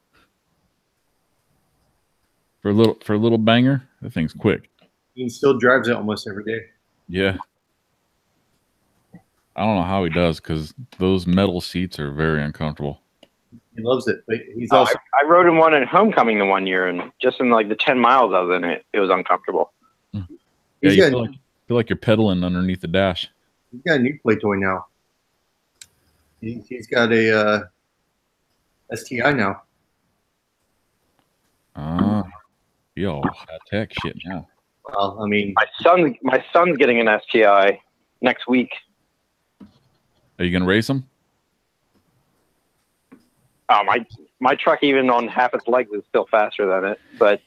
For a little banger, that thing's quick. He still drives it almost every day. Yeah. I don't know how he does because those metal seats are very uncomfortable. He loves it, but he's also. I rode in one in Homecoming the one year, and just in like the 10 miles I was in it, it was uncomfortable. Yeah, you feel like you're pedaling underneath the dash. He's got a new play toy now. He's got a STI now. Yo, high tech shit now. Well, I mean, my son's getting an STI next week. Are you gonna race him? Oh, my truck, even on half its legs, is still faster than it. But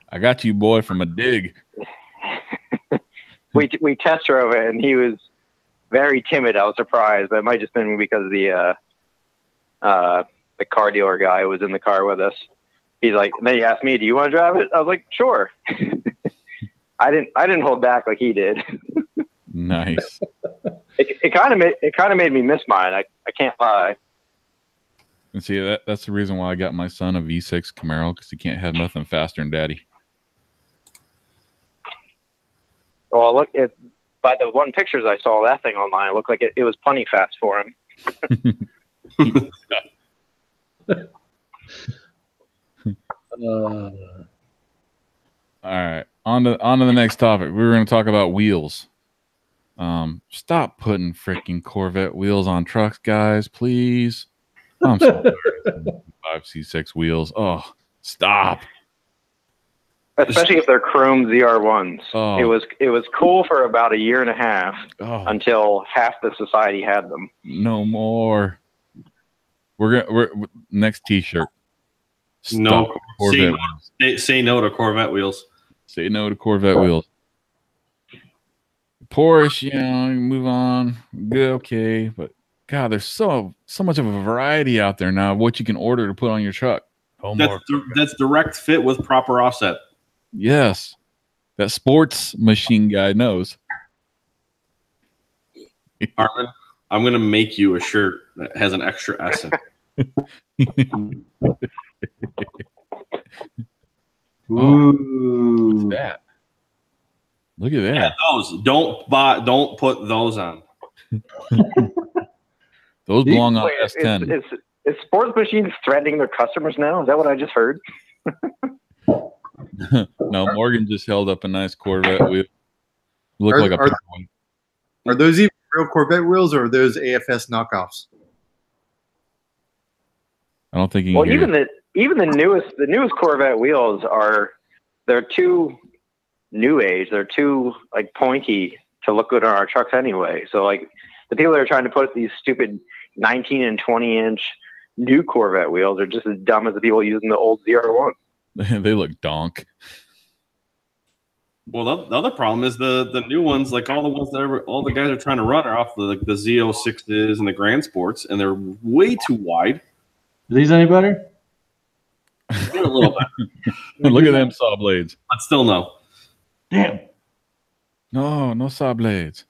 I got you, boy, from a dig. we test drove it, and he was very timid. I was surprised. That might just been because the car dealer guy was in the car with us. He's like, and then he asked me, "Do you want to drive it?" I was like, "Sure." I didn't hold back like he did. Nice. It kind of made me miss mine. I can't lie. And see, that's the reason why I got my son a V6 Camaro, because he can't have nothing faster than Daddy. Well, look at by the one pictures I saw that thing online, it looked like it was plenty fast for him. All right, on to the next topic. We were going to talk about wheels. Stop putting freaking Corvette wheels on trucks, guys, please. I'm so tired of 5C6 wheels. Oh, stop. Especially if they're chrome ZR1s. Oh. It was cool for about a year and a half until half the society had them. No more. We're next T-shirt. No, say no to Corvette wheels. Say no to Corvette wheels. Porsche, you know, move on. Good, okay, but God, there's so much of a variety out there now of what you can order to put on your truck. That's direct fit with proper offset. Yes, that sports machine guy knows. Armin, I'm gonna make you a shirt that has an extra S in it. Ooh, what's that? Look at that. Yeah, those don't put those on. Those belong on S10. Is Sports Machines threatening their customers now? Is that what I just heard? No, Morgan just held up a nice Corvette wheel. Look like a pink one. Are those even real Corvette wheels, or are those AFS knockoffs? I don't think you can Well, hear even the newest Corvette wheels they're too new age. They're too like pointy to look good on our trucks anyway. So like the people that are trying to put these stupid 19 and 20 inch new Corvette wheels are just as dumb as the people using the old ZR1. They look donk. Well, the other problem is the new ones, like all the ones that all the guys are trying to run are off the Z06s and the Grand Sports, and they're way too wide. Are these any better? They're a little bit. Look at them saw blades. But still no. Damn. No saw blades.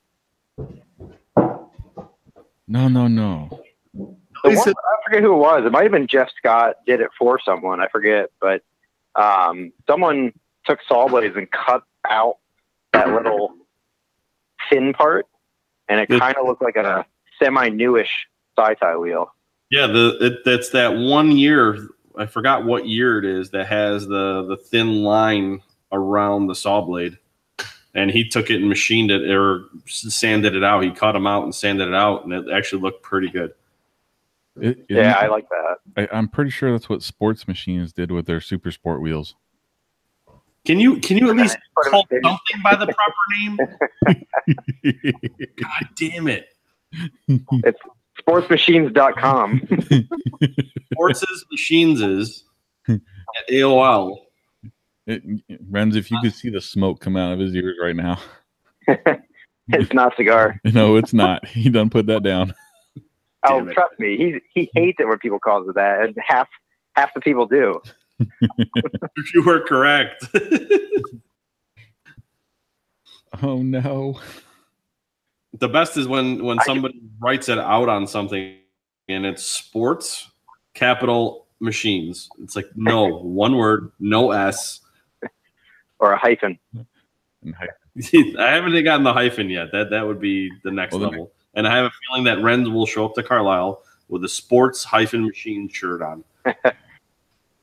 No. The one, I forget who it was. It might have been Jeff Scott did it for someone. I forget, but someone took saw blades and cut out that little thin part, and it kind of looked like a semi-newish SyTy wheel. Yeah, that's that 1 year. I forgot what year it is that has the thin line around the saw blade, and he took it and machined it or sanded it out. He cut them out and sanded it out, and it actually looked pretty good. Yeah, I like that. I'm pretty sure that's what Sports Machines did with their Super Sport wheels. Can you at least call something by the proper name? God damn it! It's sportsmachines.com. Sports' Machines is at AOL. Renz, if you could see the smoke come out of his ears right now. It's not cigar. No, it's not. He done put that down. Oh, trust me, he hates it when people call it that, and half the people do. You were correct. Oh no. The best is when somebody writes it out on something and it's sports capital machines. It's like no, one word, no S. Or a hyphen. I haven't gotten the hyphen yet. That would be the next level. And I have a feeling that Renz will show up to Carlisle with a sports -machine shirt on.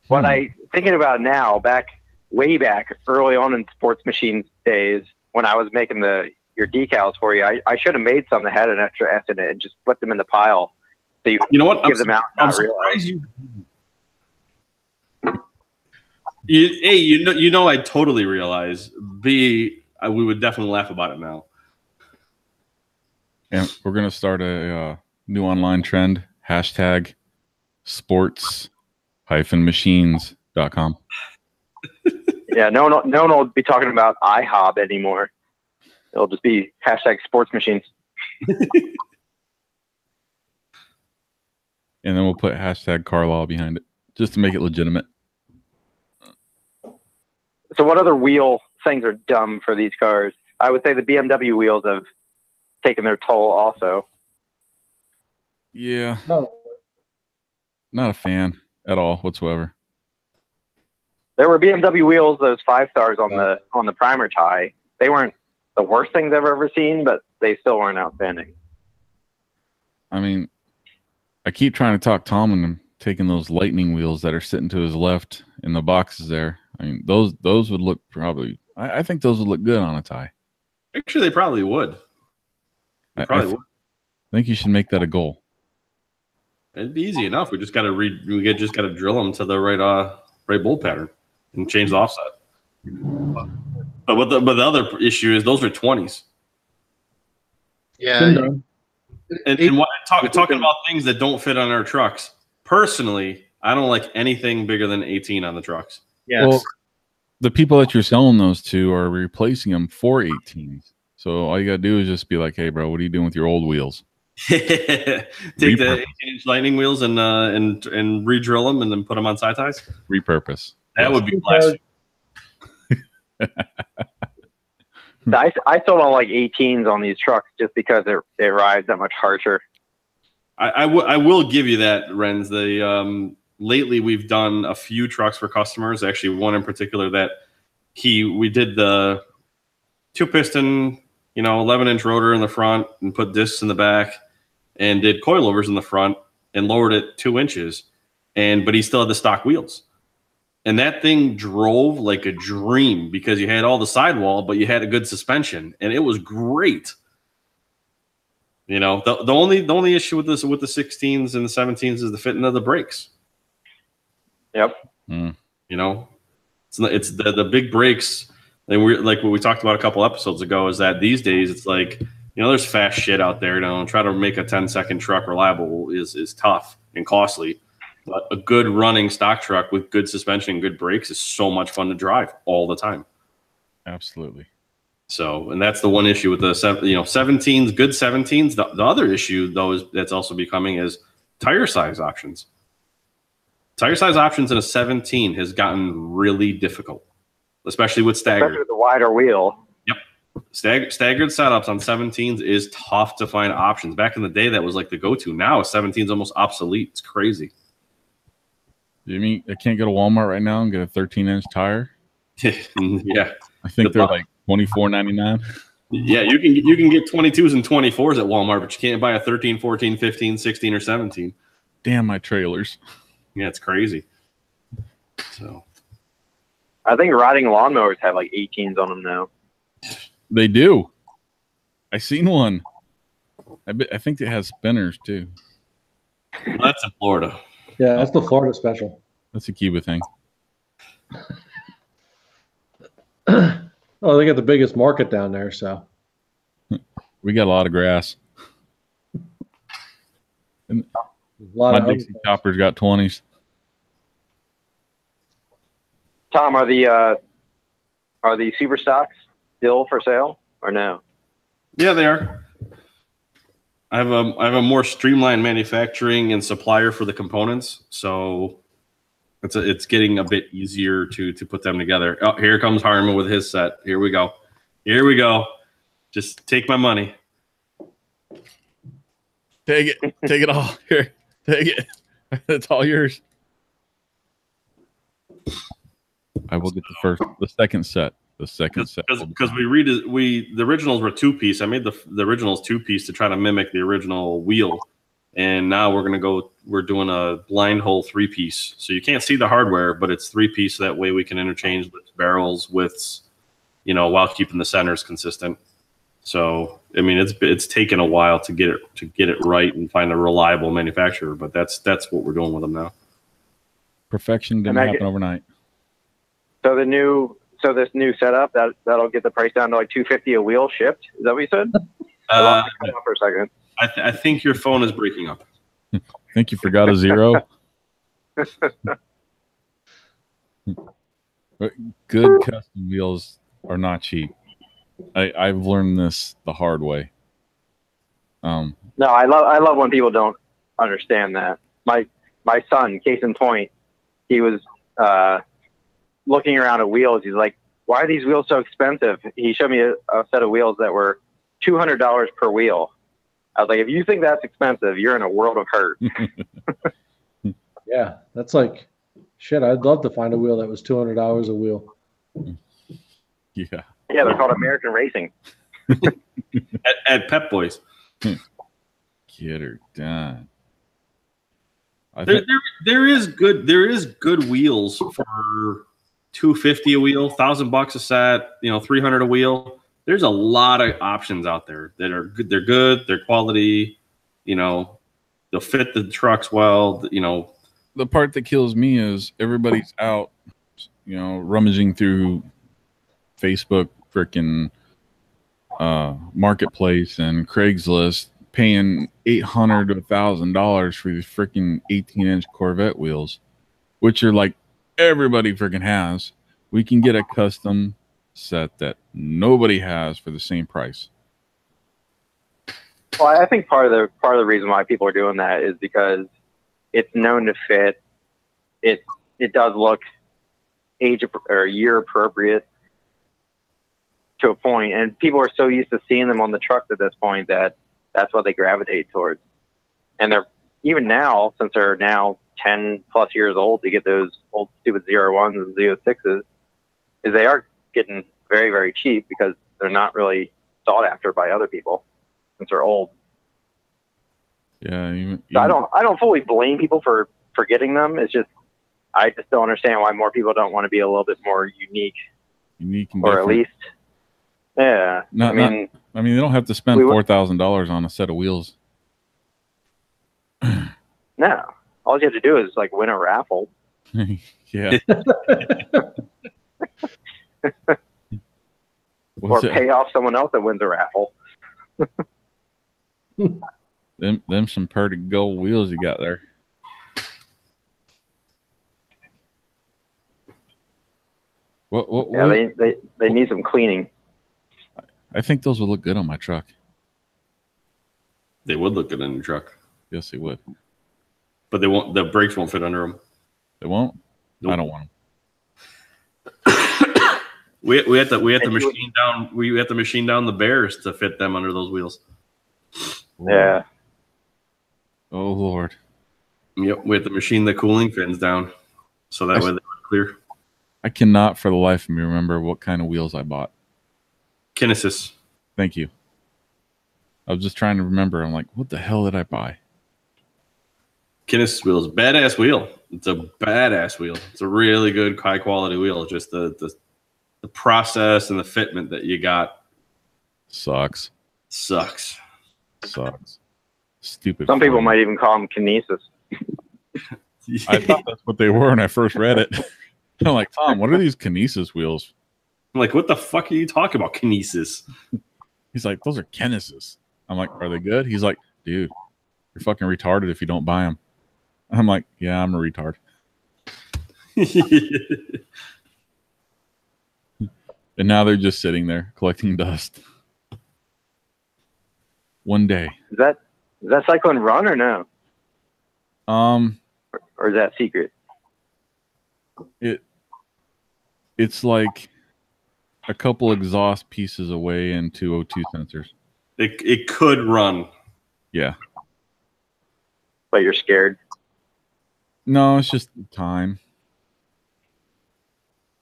What I thinking about now, way back early on in Sports Machines days, when I was making your decals for you, I should have made some that had an extra S in it and just put them in the pile. So you know what? Give them out. I'm surprised you. You know, I totally realize. We would definitely laugh about it now. And we're gonna start a new online trend. Hashtag sports-machines.com. Yeah, no one will be talking about IHOB anymore. It'll just be hashtag Sports Machines. And then we'll put hashtag Carlisle behind it just to make it legitimate. So what other wheel things are dumb for these cars? I would say the BMW wheels have taken their toll also. Yeah. No. Not a fan at all whatsoever. There were BMW wheels, those 5-stars on the primer tie. They weren't the worst things I've ever seen, but they still weren't outstanding. I mean, I keep trying to talk Tom into taking those lightning wheels that are sitting to his left in the boxes there. I mean, those would look probably. I think those would look good on a tie. Actually, they probably would. I think you should make that a goal. It'd be easy enough. We just got to just got to drill them to the right bolt pattern and change the offset. But the other issue is those are 20s. Yeah. And talking about things that don't fit on our trucks. Personally, I don't like anything bigger than 18 on the trucks. Yes. Well, the people that you're selling those to are replacing them for 18s. So all you got to do is just be like, hey, bro, what are you doing with your old wheels? Take the 18-inch lightning wheels and re-drill them and then put them on SyTys? Repurpose. That would be blasphemy. I still don't like 18s on these trucks just because it rides that much harsher. I will give you that, Renz. Lately we've done a few trucks for customers. Actually, one in particular that we did the 2-piston, 11-inch rotor in the front and put discs in the back, and did coilovers in the front. and lowered it 2 inches, but he still had the stock wheels. And that thing drove like a dream because you had all the sidewall, but you had a good suspension, and it was great. You know, the only issue with the 16s and the 17s is the fitting of the brakes. Yep. You know, it's the big brakes, and we're like what we talked about a couple episodes ago. Is that these days it's like, you know, there's fast shit out there. You know, try to make a 10-second truck reliable is tough and costly. But a good running stock truck with good suspension and good brakes is so much fun to drive all the time. Absolutely. So, and that's the one issue with the 17s, good 17s. The other issue though that's also becoming is tire size options. Tire size options in a 17 has gotten really difficult, especially with staggered. Especially with the wider wheel. Yep. Staggered setups on 17s is tough to find options. Back in the day, that was like the go-to. Now a 17 is almost obsolete. It's crazy. You mean I can't go to Walmart right now and get a 13-inch tire? Yeah. I think they're like $24.99. Yeah, you can get 22s and 24s at Walmart, but you can't buy a 13, 14, 15, 16, or 17. Damn my trailers. Yeah, it's crazy. So I think riding lawnmowers have like 18s on them now. They do. I seen one. I think it has spinners too. Well, that's in Florida. Yeah, that's the Florida special. That's a Cuba thing. Oh, they got the biggest market down there, so We got a lot of grass. And a lot my of Dixie choppers got 20s. Tom, are the super stocks still for sale or no? Yeah, they are. I have a more streamlined manufacturing and supplier for the components, so it's getting a bit easier to put them together. Oh, here comes Harmon with his set. Here we go. Here we go. Just take my money. Take it. Take it all. Here. Take it. It's all yours. I will get the second set. The second set. Because the originals were 2-piece. I made the originals 2-piece to try to mimic the original wheel. And now we're doing a blind hole 3-piece. So you can't see the hardware, but it's 3-piece. So that way we can interchange the barrels, widths, while keeping the centers consistent. So, I mean, it's taken a while to get it right and find a reliable manufacturer, but that's what we're doing with them now. Perfection didn't happen overnight. So this new setup that'll get the price down to like $250 a wheel shipped. Is that what you said? I lost the cut for a second. I think your phone is breaking up. I think you forgot a zero. Good custom wheels are not cheap. I've learned this the hard way. No, I love when people don't understand that. My son, case in point, he was looking around at wheels. He's like, "Why are these wheels so expensive?" He showed me a set of wheels that were $200 per wheel. I was like, "If you think that's expensive, you're in a world of hurt." Yeah, that's like shit. I'd love to find a wheel that was $200 a wheel. Yeah. Yeah, they're called American Racing. at Pep Boys. Get her done. There is good wheels for $250 a wheel, $1,000 a set, $300 a wheel. There's a lot of options out there that are good. They're good. They're quality. They'll fit the trucks well. The part that kills me is everybody's out, rummaging through Facebook, frickin' Marketplace and Craigslist, paying $800 to $1,000 for these freaking 18-inch Corvette wheels, which are like everybody freaking has. We can get a custom set that nobody has for the same price. Well, I think part of the reason why people are doing that is because it's known to fit. It does look age or year appropriate to a point, and people are so used to seeing them on the trucks at this point that that's what they gravitate towards. And they're even now, since they're now 10 plus years old, to get those old stupid 01s and 06s, is they are getting very, very cheap because they're not really sought after by other people since they're old. Yeah, So I don't fully blame people for getting them. It's just I just don't understand why more people don't want to be a little bit more unique and or different. at least, yeah. I mean, they don't have to spend $4,000 on a set of wheels. No, all you have to do is like win a raffle. Yeah. Or pay off someone else that wins a raffle. them some pretty gold wheels you got there. Yeah, they need some cleaning. I think those would look good on my truck. They would look good on your truck. Yes, they would. But they won't. The brakes won't fit under them. They won't. Nope. I don't want them. We have to machine down. We have to machine down the bears to fit them under those wheels. Yeah. Oh Lord. Yep. We have to machine the cooling fins down, so that way they look clear. I cannot for the life of me remember what kind of wheels I bought. Kinesis. Thank you. I was just trying to remember. I'm like, what the hell did I buy? Kinesis wheels, badass wheel. It's a badass wheel. It's a really good, high quality wheel. Just the process and the fitment that you got sucks. Sucks. Stupid. Some people might even call them kinesis. I thought that's what they were when I first read it. I'm like, Tom, what are these kinesis wheels? I'm like, what the fuck are you talking about, kinesis? He's like, those are kinesis. I'm like, are they good? He's like, dude, you're fucking retarded if you don't buy them. I'm like, yeah, I'm a retard. And now they're just sitting there collecting dust. One day. Is that Cyclone Run or no? Or is that secret? It's like a couple exhaust pieces away and 2 O2 sensors. It could run. Yeah. But you're scared? No, it's just time.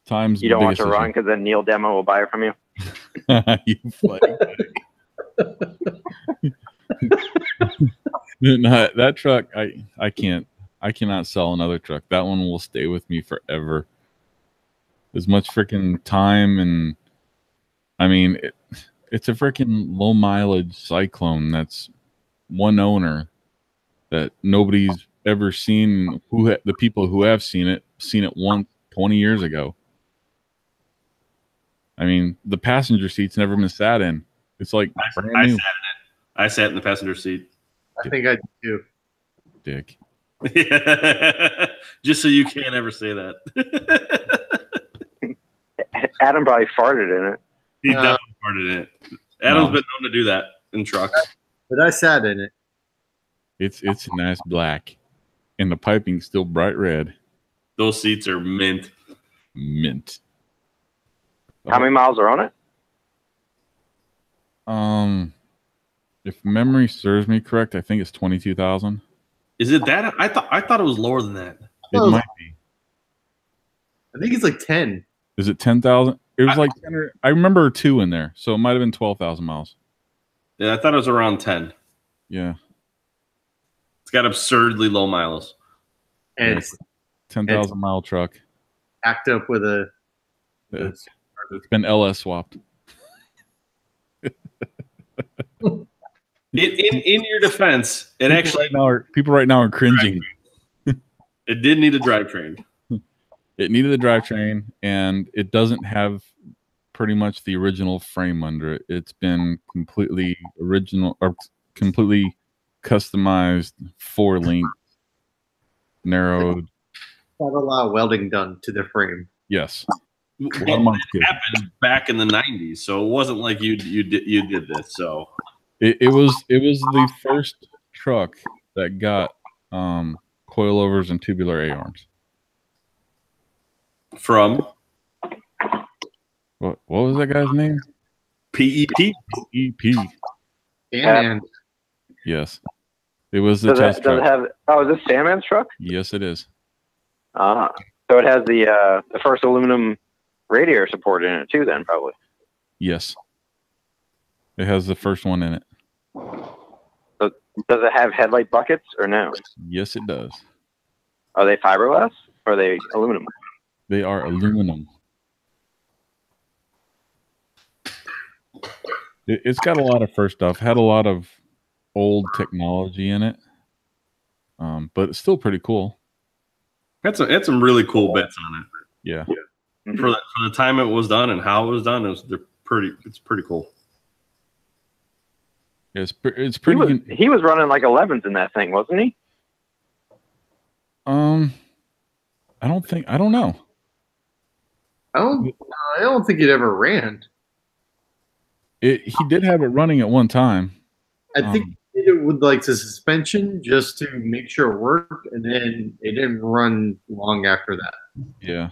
Time's you don't want to run because then Neil Demo will buy it from you. You funny. No, that truck, I cannot sell another truck. That one will stay with me forever. As much freaking time, and I mean, it's a freaking low mileage Cyclone that's one owner that nobody's ever seen. The people who have seen it once 20 years ago. I mean, the passenger seat's never been sat in. It's like brand new. I sat in it. I sat in the passenger seat. I think I did too. Dick. Just so you can't ever say that. Adam probably farted in it. He definitely farted in it. Adam's been known to do that in trucks. But I sat in it. It's nice black, and the piping's still bright red. Those seats are mint. Mint. How many miles are on it? If memory serves me correct, I think it's 22,000. Is it that? I thought it was lower than that. It might be. I think it's like 10. Is it 10,000? It was like 10. I remember 2 in there, so it might have been 12,000 miles. Yeah, I thought it was around 10. Yeah. It's got absurdly low miles. And it's 10,000 mile truck. Packed up with a. It's been LS swapped. In your defense, it people right now are cringing. It did need a drivetrain. It needed a drivetrain, and it doesn't have pretty much the original frame under it. It's been completely original or completely customized, 4-link, narrowed. Had a lot of welding done to the frame. Yes. It happened back in the 90s, so it wasn't like you did this. So it was the first truck that got coilovers and tubular A-arms. From what was that guy's name? PEP. PEP. And yes, it was the test truck. Is this Sandman's truck? Yes, it is. So it has the first aluminum radiator support in it too. Then probably. Yes, it has the first one in it. So does it have headlight buckets or no? Yes, it does. Are they fiberglass or are they aluminum? They are aluminum. It's got a lot of first stuff. Had a lot of old technology in it, but it's still pretty cool. It had some really cool bits on it. Yeah. For the time it was done and how it was done, it's pretty cool. It's pretty. He was running like 11s in that thing, wasn't he? I don't know. I don't think it ever ran. He did have it running at one time. I think he did it with like the suspension just to make sure it worked, and then it didn't run long after that. Yeah.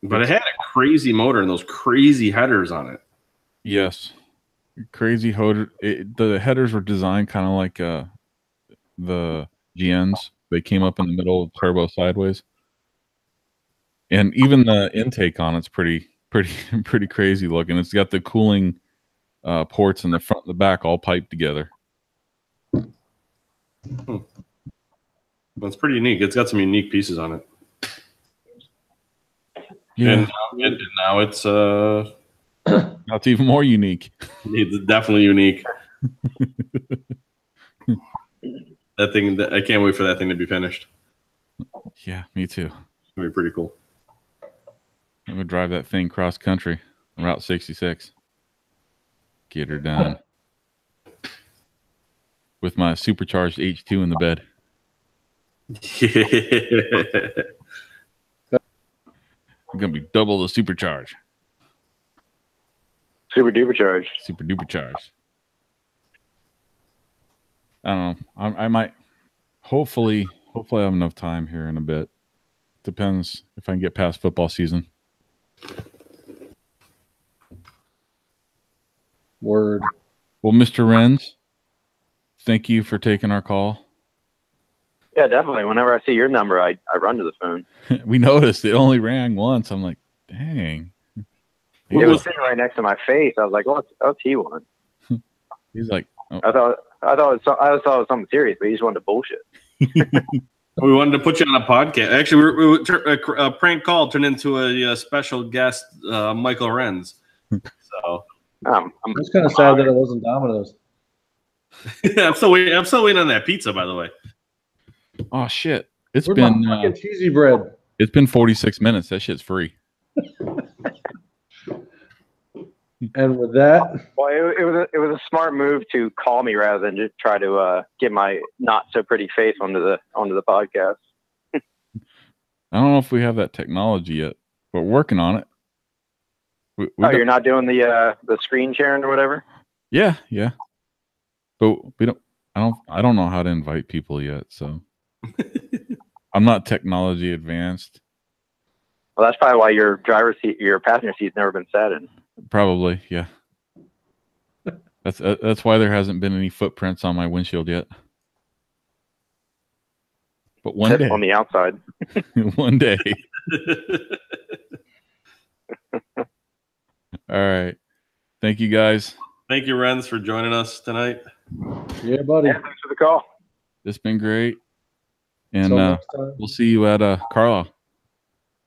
But it had a crazy motor and those crazy headers on it. Yes. Crazy header. The headers were designed kind of like the GNs. They came up in the middle of turbo sideways. And even the intake on it's pretty crazy looking. It's got the cooling ports in the front and the back all piped together. That's pretty unique. It's got some unique pieces on it. Yeah. And now it's now it's even more unique. It's definitely unique. That thing, I can't wait for that thing to be finished. Yeah, me too. It's gonna be pretty cool. I'm gonna drive that thing cross country, Route 66. Get her done with my supercharged H2 in the bed. I'm gonna be double the supercharge. Super duper charged. Super duper charged. I don't know. I might. Hopefully, I have enough time here in a bit. Depends if I can get past football season. Word. Well, Mr. Renz, thank you for taking our call. Yeah, definitely. Whenever I see your number, I run to the phone. We noticed it only rang once. I'm like, dang. It was sitting right next to my face. I was like, "What's he want?" He's like, oh. I thought it was something serious, but he just wanted to bullshit. We wanted to put you on a podcast. Actually, a prank call turned into a special guest, Michael Renz. So it's kind of sad that it wasn't Domino's. I'm still waiting on that pizza, by the way. Oh shit! It's Where's been my fucking cheesy bread. It's been 46 minutes. That shit's free. And with that, well, it was a smart move to call me rather than just try to get my not so pretty face onto the podcast. I don't know if we have that technology yet, but we're working on it. You're not doing the screen sharing or whatever? Yeah. But we don't. I don't know how to invite people yet, so I'm not technology advanced. Well, that's probably why your passenger seat's never been sat in. Probably, yeah. That's why there hasn't been any footprints on my windshield yet. But one day on the outside. One day. All right. Thank you, guys. Thank you, Renz, for joining us tonight. Yeah, buddy. Yeah, thanks for the call. It's been great. And next time. we'll see you at Carlisle.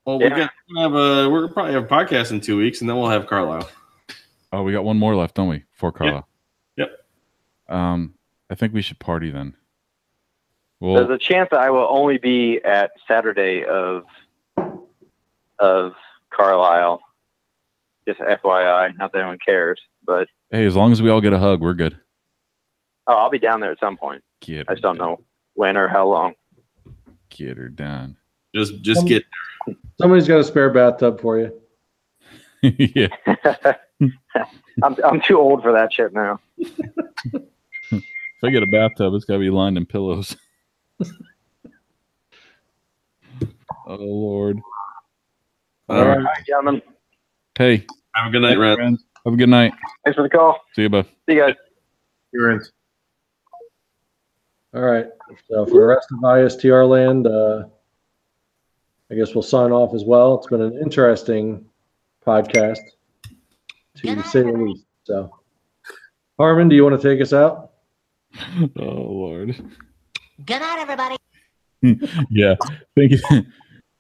Well, we're probably have a podcast in 2 weeks, and then we'll have Carlisle. Oh, we got one more left, don't we? For Carlisle. Yep. I think we should party then. Well, there's a chance that I will only be at Saturday of Carlisle. Just FYI, not that anyone cares, but hey, as long as we all get a hug, we're good. Oh, I'll be down there at some point. I just don't know when or how long. Get her done. Just get. Somebody's got a spare bathtub for you. Yeah. I'm too old for that shit now. If I get a bathtub, it's got to be lined in pillows. Oh, Lord. All right, gentlemen. Hey. Have a good night, Ren. Have a good night. Thanks for the call. See you, bud. See you guys. You're in. All right. So for the rest of ISTR land, I guess we'll sign off as well. It's been an interesting podcast, to say the least. So, Harmon, do you want to take us out? Oh Lord. Good night, everybody. Yeah.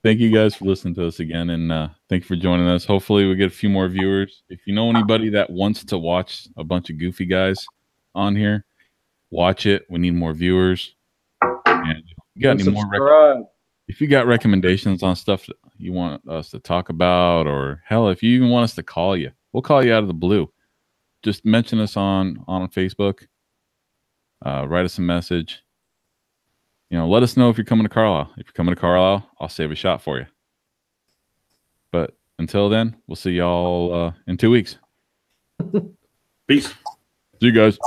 Thank you guys for listening to us again, and thank you for joining us. Hopefully we get a few more viewers. If you know anybody that wants to watch a bunch of goofy guys on here, watch it. We need more viewers. And if you got any more if you got recommendations on stuff that you want us to talk about, or hell, if you even want us to call you, we'll call you out of the blue. Just mention us on Facebook. Write us a message. Let us know if you're coming to Carlisle. If you're coming to Carlisle, I'll save a shot for you. But until then, we'll see y'all in 2 weeks. Peace. See you guys.